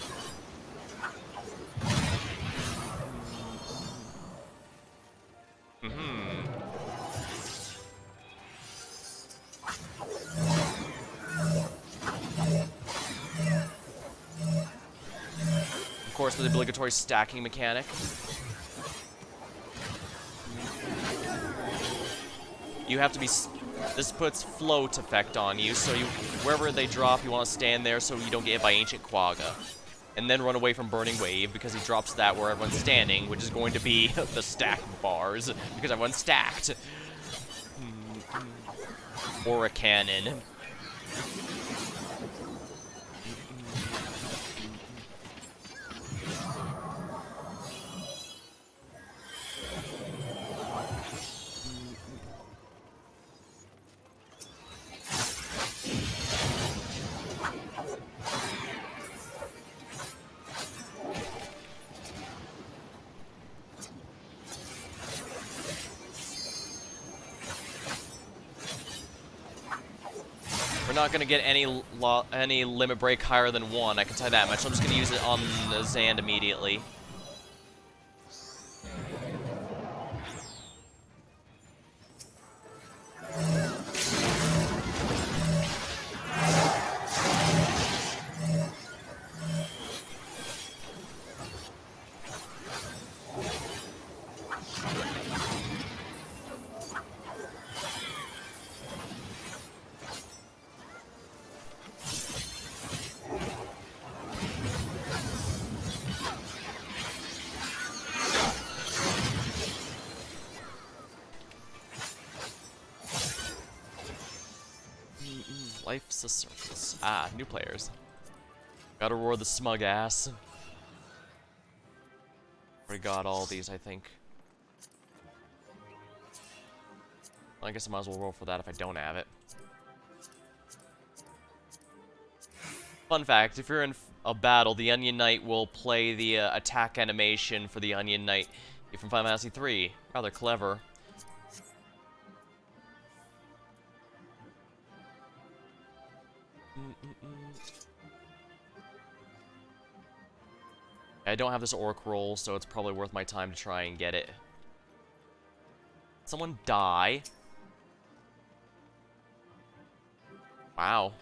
Of course, with the obligatory stacking mechanic. You have to be... This puts float effect on you, so wherever they drop, you want to stand there so you don't get hit by Ancient Quagga. and then run away from Burning Wave, because he drops that where everyone's standing, which is going to be the stack bars, because everyone's stacked. Or a cannon. We're not gonna get any limit break higher than 1, I can tell you that much. So I'm just gonna use it on the Zand immediately. Life's a circus. Ah, new players. Gotta roar the smug ass. Already got all these, I think. Well, I guess I might as well roll for that if I don't have it. Fun fact, if you're in a battle, the Onion Knight will play the attack animation for the Onion Knight from Final Fantasy 3. Rather clever. I don't have this orc roll, so it's probably worth my time to try and get it. Someone die? Wow.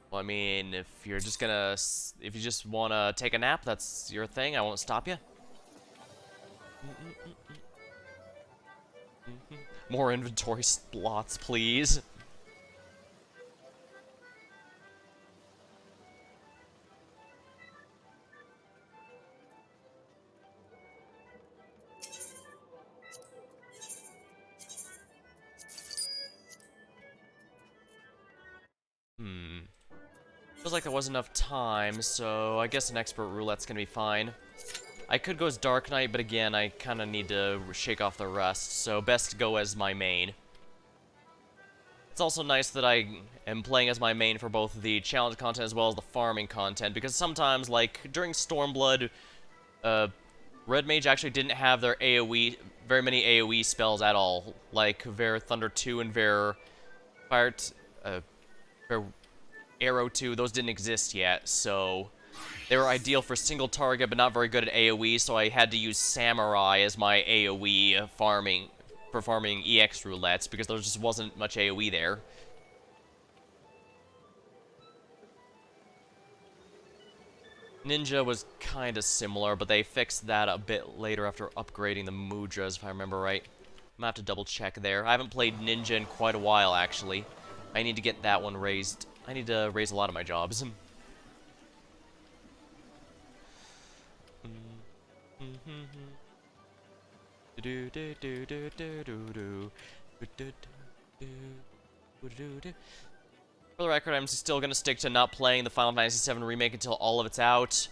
Well, I mean, if you just wanna take a nap, that's your thing. I won't stop you. More inventory slots, please. Feels like there wasn't enough time, so I guess an expert roulette's gonna be fine. I could go as Dark Knight, but again, I kinda need to shake off the rest, so best to go as my main. It's also nice that I am playing as my main for both the challenge content as well as the farming content, because sometimes, like, during Stormblood, Red Mage actually didn't have their AoE, very many AoE spells at all, like Ver Thunder 2 and Ver Arrow 2, those didn't exist yet, so they were ideal for single target, but not very good at AoE, so I had to use Samurai as my AoE for farming EX roulettes, because there just wasn't much AoE there. Ninja was kinda similar, but they fixed that a bit later after upgrading the Mudras, if I remember right. I'm gonna have to double check there. I haven't played Ninja in quite a while, actually. I need to get that one raised. I need to raise a lot of my jobs. For the record, I'm still gonna stick to not playing the Final Fantasy VII Remake until all of it's out.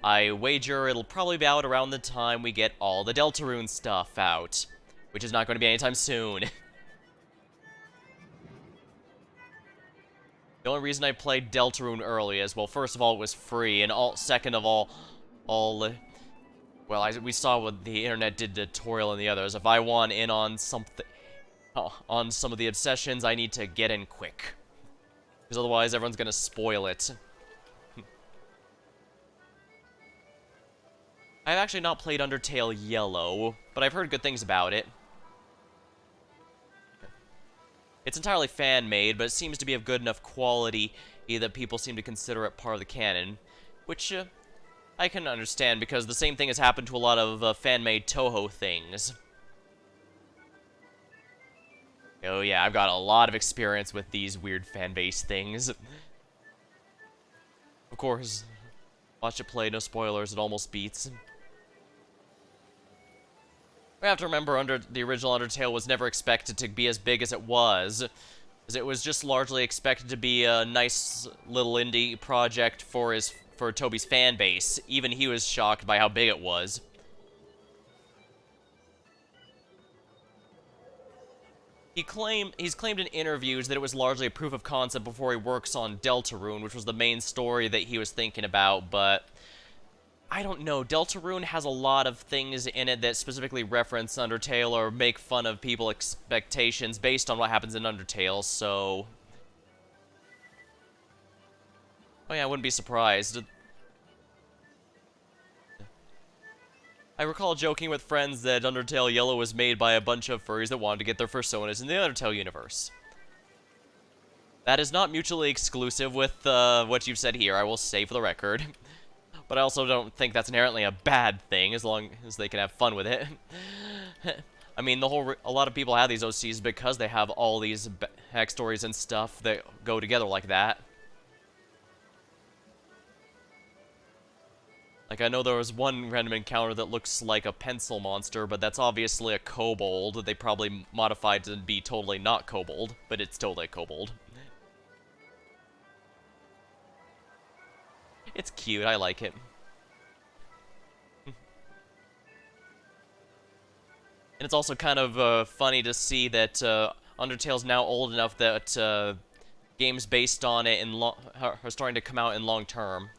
I wager it'll probably be out around the time we get all the Deltarune stuff out, which is not going to be anytime soon. The only reason I played Deltarune early is, well, first of all, it was free, and second of all, well, we saw what the internet did to Dawntrail and the others. If I want in on something, on some of the obsessions, I need to get in quick. Because otherwise, everyone's gonna spoil it. I've actually not played Undertale Yellow, but I've heard good things about it. It's entirely fan-made, but it seems to be of good enough quality that people seem to consider it part of the canon, which I can understand, because the same thing has happened to a lot of fan-made Toho things. Oh yeah, I've got a lot of experience with these weird fan-base things. Of course, watch it play, no spoilers, it almost beats. We have to remember, the original Undertale was never expected to be as big as it was, as it was just largely expected to be a nice little indie project for Toby's fan base. Even he was shocked by how big it was. He's claimed in interviews that it was largely a proof of concept before he works on Deltarune, which was the main story that he was thinking about, but I don't know. Deltarune has a lot of things in it that specifically reference Undertale or make fun of people's expectations based on what happens in Undertale, so... Oh yeah, I wouldn't be surprised. I recall joking with friends that Undertale Yellow was made by a bunch of furries that wanted to get their personas in the Undertale universe. That is not mutually exclusive with what you've said here, I will say for the record. But I also don't think that's inherently a bad thing, as long as they can have fun with it. I mean, a lot of people have these OCs because they have all these backstories and stuff that go together like that. Like, I know there was one random encounter that looks like a pencil monster, but that's obviously a kobold. They probably modified to be totally not kobold, but it's totally a kobold. It's cute, I like it. And it's also kind of funny to see that Undertale's now old enough that games based on it are starting to come out in long term.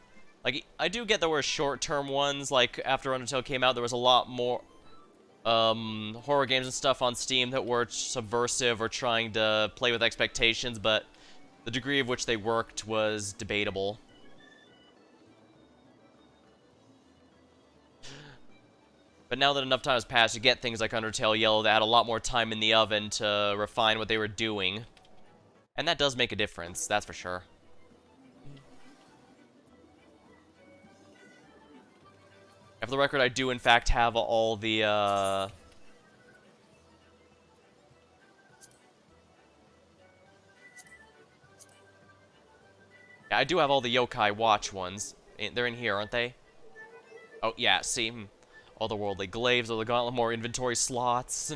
Like, I do get there were short-term ones, like, after Undertale came out, there was a lot more, horror games and stuff on Steam that were subversive or trying to play with expectations, but the degree of which they worked was debatable. But now that enough time has passed, you get things like Undertale Yellow that had a lot more time in the oven to refine what they were doing. And that does make a difference, that's for sure. For the record, I do in fact have all the, yeah, I do have all the Yokai Watch ones. They're in here, aren't they? Oh, yeah, see? All the Worldly Glaives, all the Gauntlet, more inventory slots.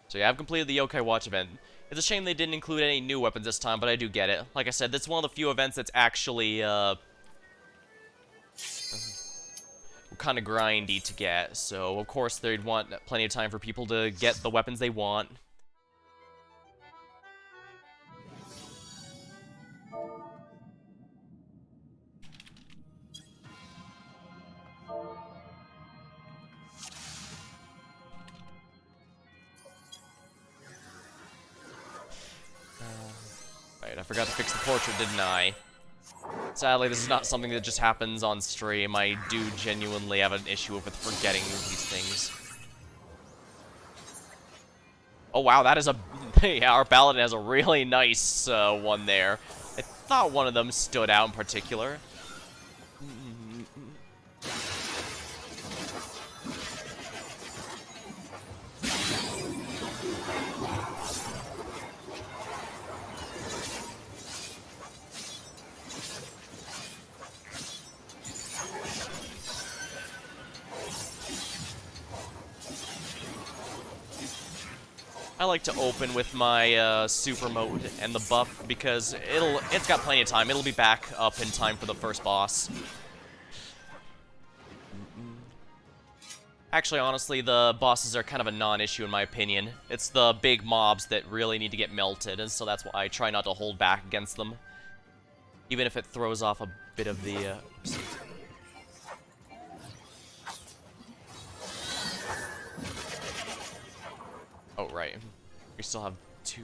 So yeah, I've completed the Yokai Watch event. It's a shame they didn't include any new weapons this time, but I do get it. Like I said, this is one of the few events that's actually, kind of grindy to get, so of course they'd want plenty of time for people to get the weapons they want. Right, I forgot to fix the portrait, didn't I? Sadly, this is not something that just happens on stream. I do genuinely have an issue with forgetting these things. Oh wow, that is a... yeah, our Paladin has a really nice one there. I thought one of them stood out in particular. I like to open with my super mode and the buff because it's got plenty of time. It'll be back up in time for the first boss. Actually, honestly, the bosses are kind of a non-issue in my opinion. It's the big mobs that really need to get melted, and so that's why I try not to hold back against them. Even if it throws off a bit of the... Oh, right. We still have 2.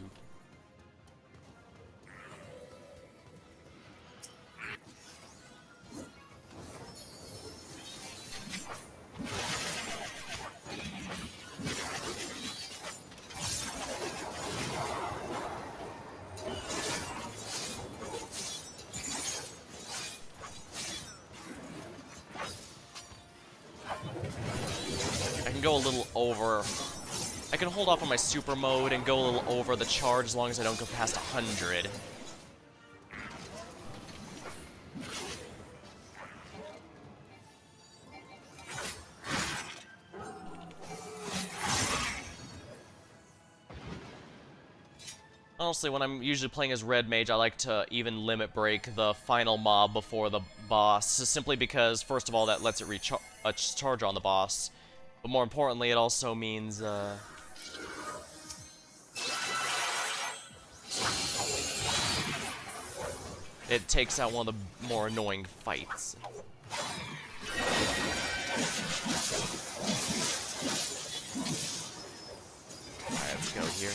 I can go a little over. I can hold off on my super mode and go a little over the charge as long as I don't go past 100. Honestly, when I'm usually playing as Red Mage, I like to even limit break the final mob before the boss, simply because, first of all, that lets it charge on the boss. But more importantly, it also means, it takes out one of the more annoying fights. Alright, let's go here.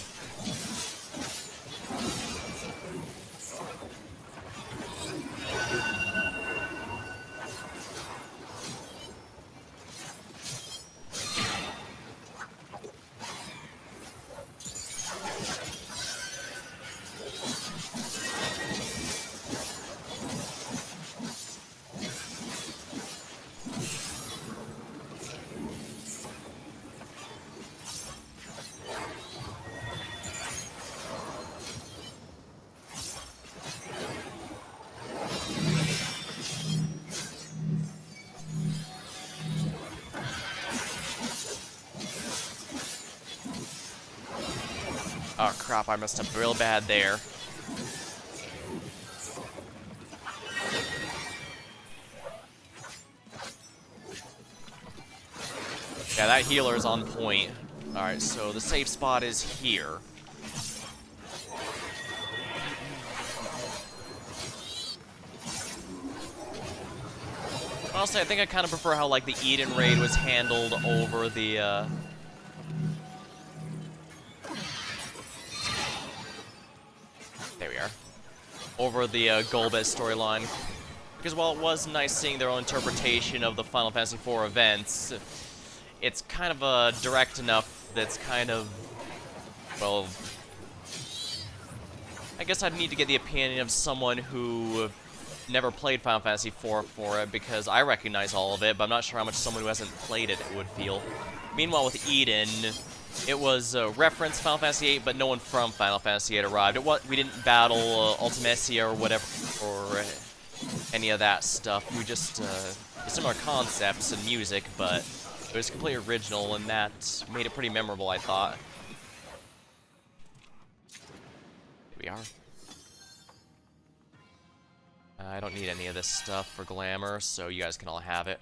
Oh crap, I messed up real bad there. Yeah, that healer is on point. Alright, so the safe spot is here. Honestly, I think I kind of prefer how, like, the Eden raid was handled over the, there we are. Over the, Golbez storyline. Because while it was nice seeing their own interpretation of the Final Fantasy IV events, it's kind of, direct enough that's kind of, well... I guess I'd need to get the opinion of someone who never played Final Fantasy IV for it, because I recognize all of it, but I'm not sure how much someone who hasn't played it would feel. Meanwhile, with Eden, it was referenced Final Fantasy VIII, but no one from Final Fantasy VIII arrived. We didn't battle Ultimecia or whatever, or any of that stuff. We just, similar concepts and music, but it was completely original, and that made it pretty memorable, I thought. Here we are. I don't need any of this stuff for glamour, so you guys can all have it.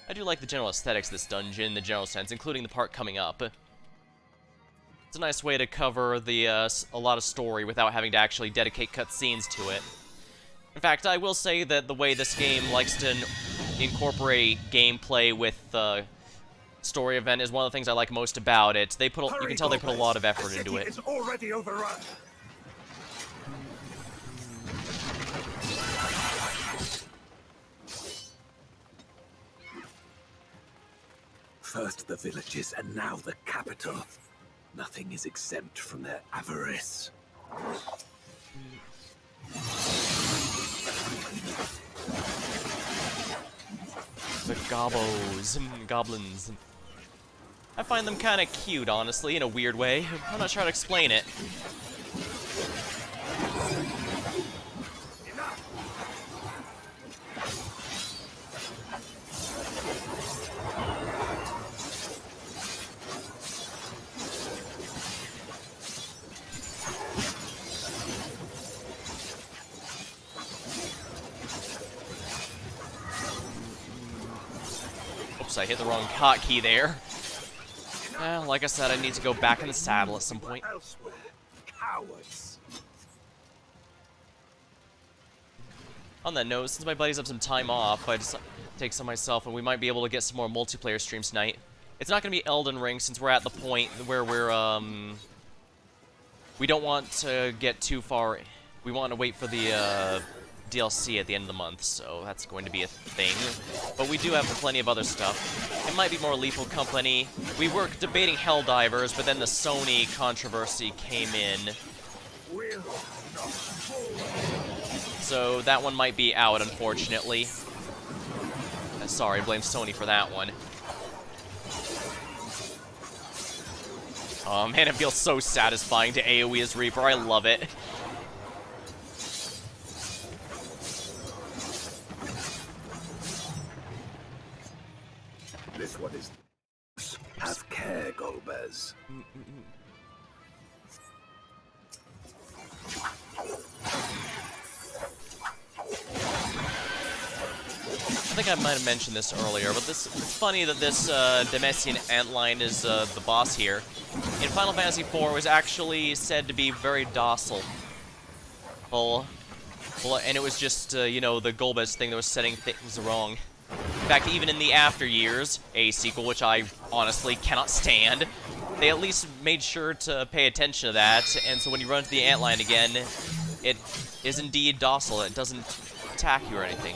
I do like the general aesthetics of this dungeon, the general sense, including the part coming up. It's a nice way to cover the a lot of story without having to actually dedicate cutscenes to it. In fact, I will say that the way this game likes to incorporate gameplay with story event is one of the things I like most about it. You can tell they put a lot of effort into it. It's already overrun. First the villages, and now the capital. Nothing is exempt from their avarice. The gobbos, goblins. I find them kind of cute, honestly, in a weird way. I'm not sure how to explain it. Oops, I hit the wrong hotkey there. Well, like I said, I need to go back in the saddle at some point. Cowards. On that note, since my buddies have some time off, I just take some myself, and we might be able to get some more multiplayer streams tonight. It's not going to be Elden Ring, since we're at the point where we're, we don't want to get too far. We want to wait for the, DLC at the end of the month, so that's going to be a thing. But we do have plenty of other stuff. It might be more Lethal Company. We were debating Helldivers, but then the Sony controversy came in. So that one might be out, unfortunately. Sorry, blame Sony for that one. Oh man, it feels so satisfying to AoE as Reaper. I love it. This one is... Have care, Golbez. I think I might have mentioned this earlier, but it's funny that this Demessian antline is the boss here. In Final Fantasy IV, it was actually said to be very docile. Well, and it was just, you know, the Golbez thing that was setting things wrong. In fact, even in the After Years, a sequel which I honestly cannot stand, they at least made sure to pay attention to that, and so when you run into the antline again, it is indeed docile. It doesn't attack you or anything.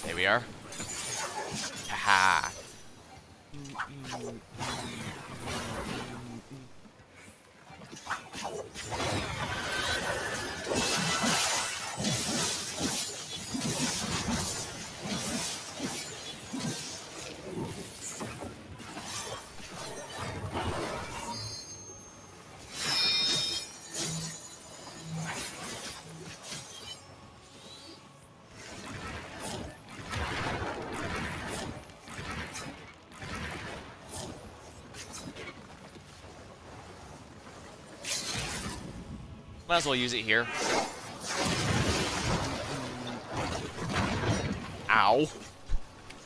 There we are. Haha. Might as well use it here. Ow.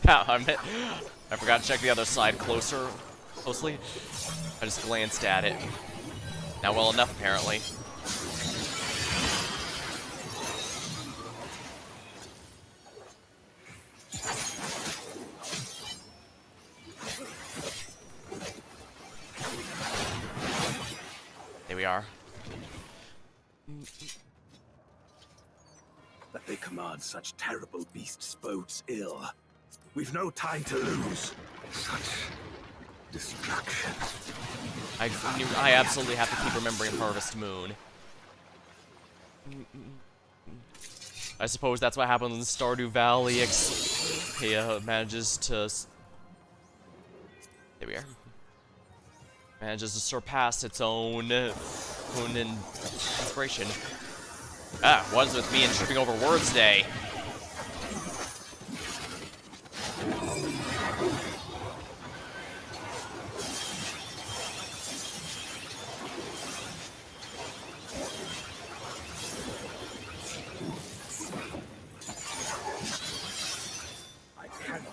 I forgot to check the other side closely. I just glanced at it. Not well enough, apparently. There we are. That they command such terrible beasts bodes ill. We've no time to lose. Such destruction. I absolutely have to keep remembering Harvest Moon. I suppose that's what happens in Stardew Valley. He manages to... There we are. Manages to surpass its own inspiration. Ah, what's with me and tripping over words day? I cannot,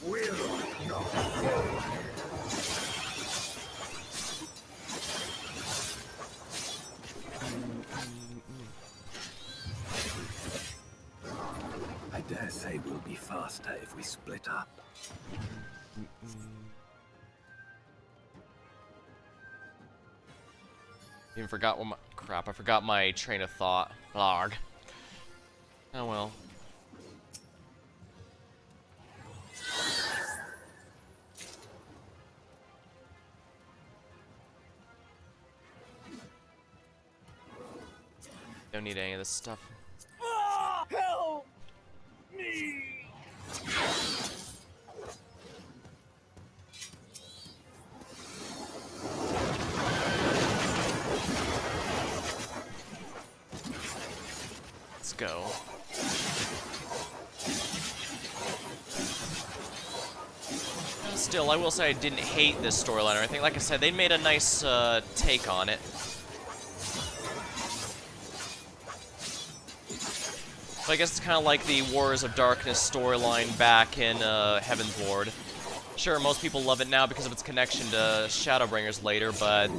will not. I dare say we'll be faster if we split up. Even forgot what my... Crap, I forgot my train of thought. Blarg. Oh well. Don't need any of this stuff. Help me! Let's go. Still, I will say I didn't hate this storyline or anything. Like I said, they made a nice take on it. So I guess it's kind of like the Wars of Darkness storyline back in Heaven's Ward. Sure, most people love it now because of its connection to Shadowbringers later, but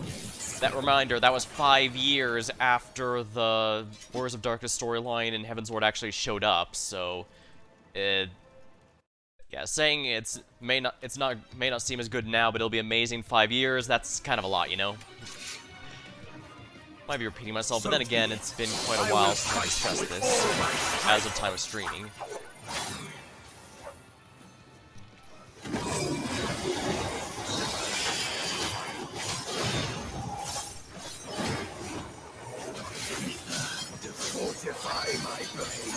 that reminder, that was 5 years after the Wars of Darkness storyline in Heaven's Ward actually showed up, so Yeah, saying may not seem as good now, but it'll be amazing in 5 years. That's kind of a lot, you know. Might be repeating myself, but then again, it's been quite a while since I discussed this as of time of streaming. To fortify my blade.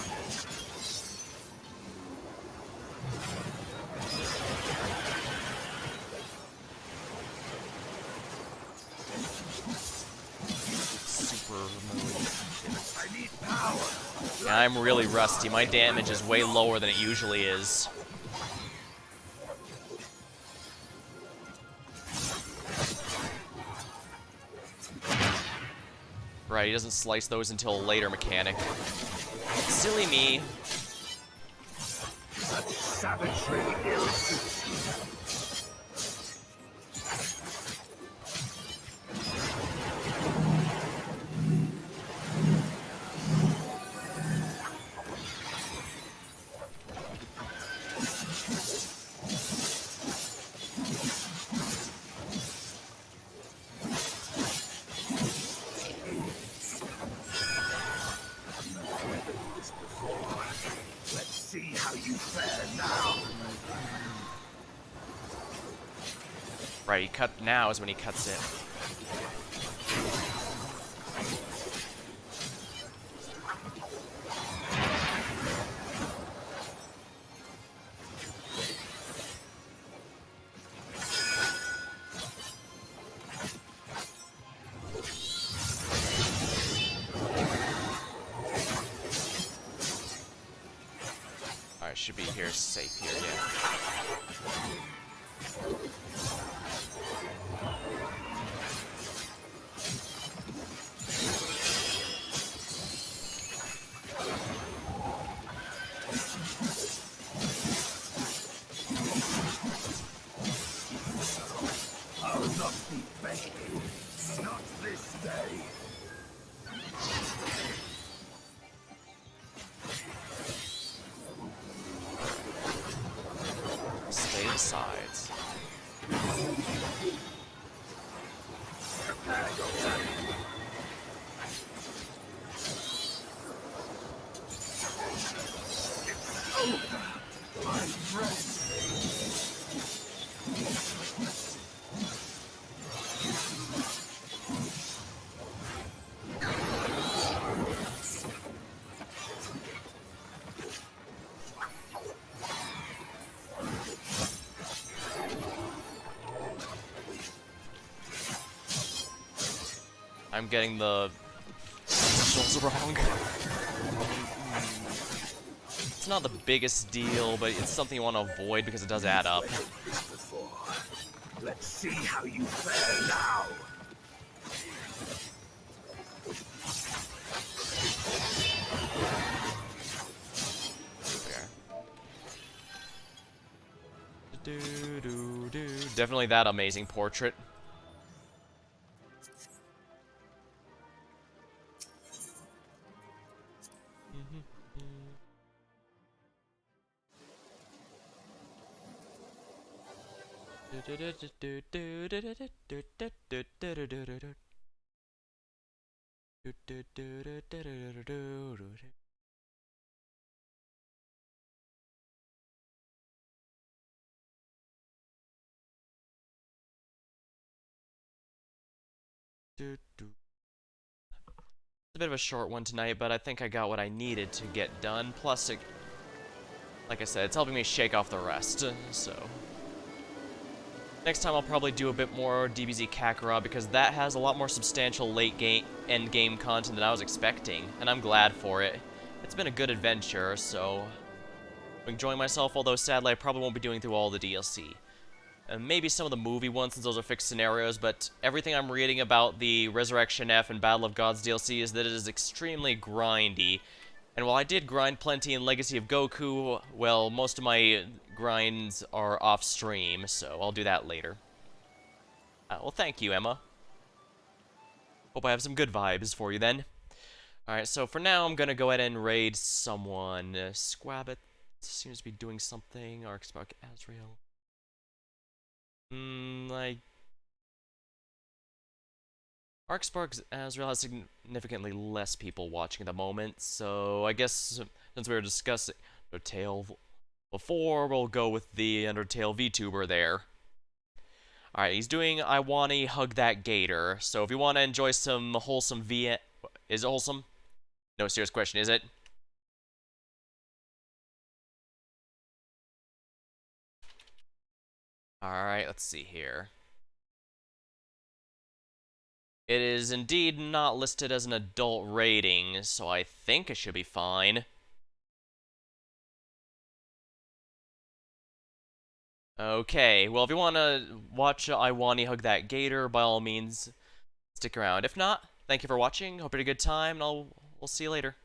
Super mode. I need power. Yeah, I'm really rusty. My damage is way lower than it usually is. Right, he doesn't slice those until a later mechanic. Silly me. Such savagery irresistible. Let's see how you fare now. Right, he cut now is when he cuts it. Alright, should be here, safe here, yeah. I'll not be begging. Not this day. Stay sides. My friend. I'm getting the visuals wrong. It's not the biggest deal, but it's something you want to avoid because it does add up. Before. Let's see how you fare now. Definitely that amazing portrait. It's a bit of a short one tonight, but I think I got what I needed to get done. Plus, like I said, it's helping me shake off the rest, so... Next time I'll probably do a bit more DBZ Kakarot, because that has a lot more substantial end game content than I was expecting, and I'm glad for it. It's been a good adventure, so... I'm enjoying myself, although sadly I probably won't be doing through all the DLC. Maybe some of the movie ones, since those are fixed scenarios, but everything I'm reading about the Resurrection F and Battle of Gods DLC is that it is extremely grindy. And while I did grind plenty in Legacy of Goku, well, most of my grinds are off-stream, so I'll do that later. Well, thank you, Emma. Hope I have some good vibes for you then. Alright, so for now, I'm gonna go ahead and raid someone. Squabbit. seems to be doing something. Arkspark Azrael. Like Arkspark Azrael has significantly less people watching at the moment, so I guess since we were discussing Undertale before, we'll go with the Undertale VTuber there. Alright, he's doing I Wanna Hug That Gator, so if you want to enjoy some wholesome Is it wholesome? No, serious question, is it? Alright, let's see here. It is indeed not listed as an adult rating, so I think it should be fine. Okay, well, if you want to watch I Wanna Hug That Gator, by all means, stick around. If not, thank you for watching. Hope you had a good time, and we'll see you later.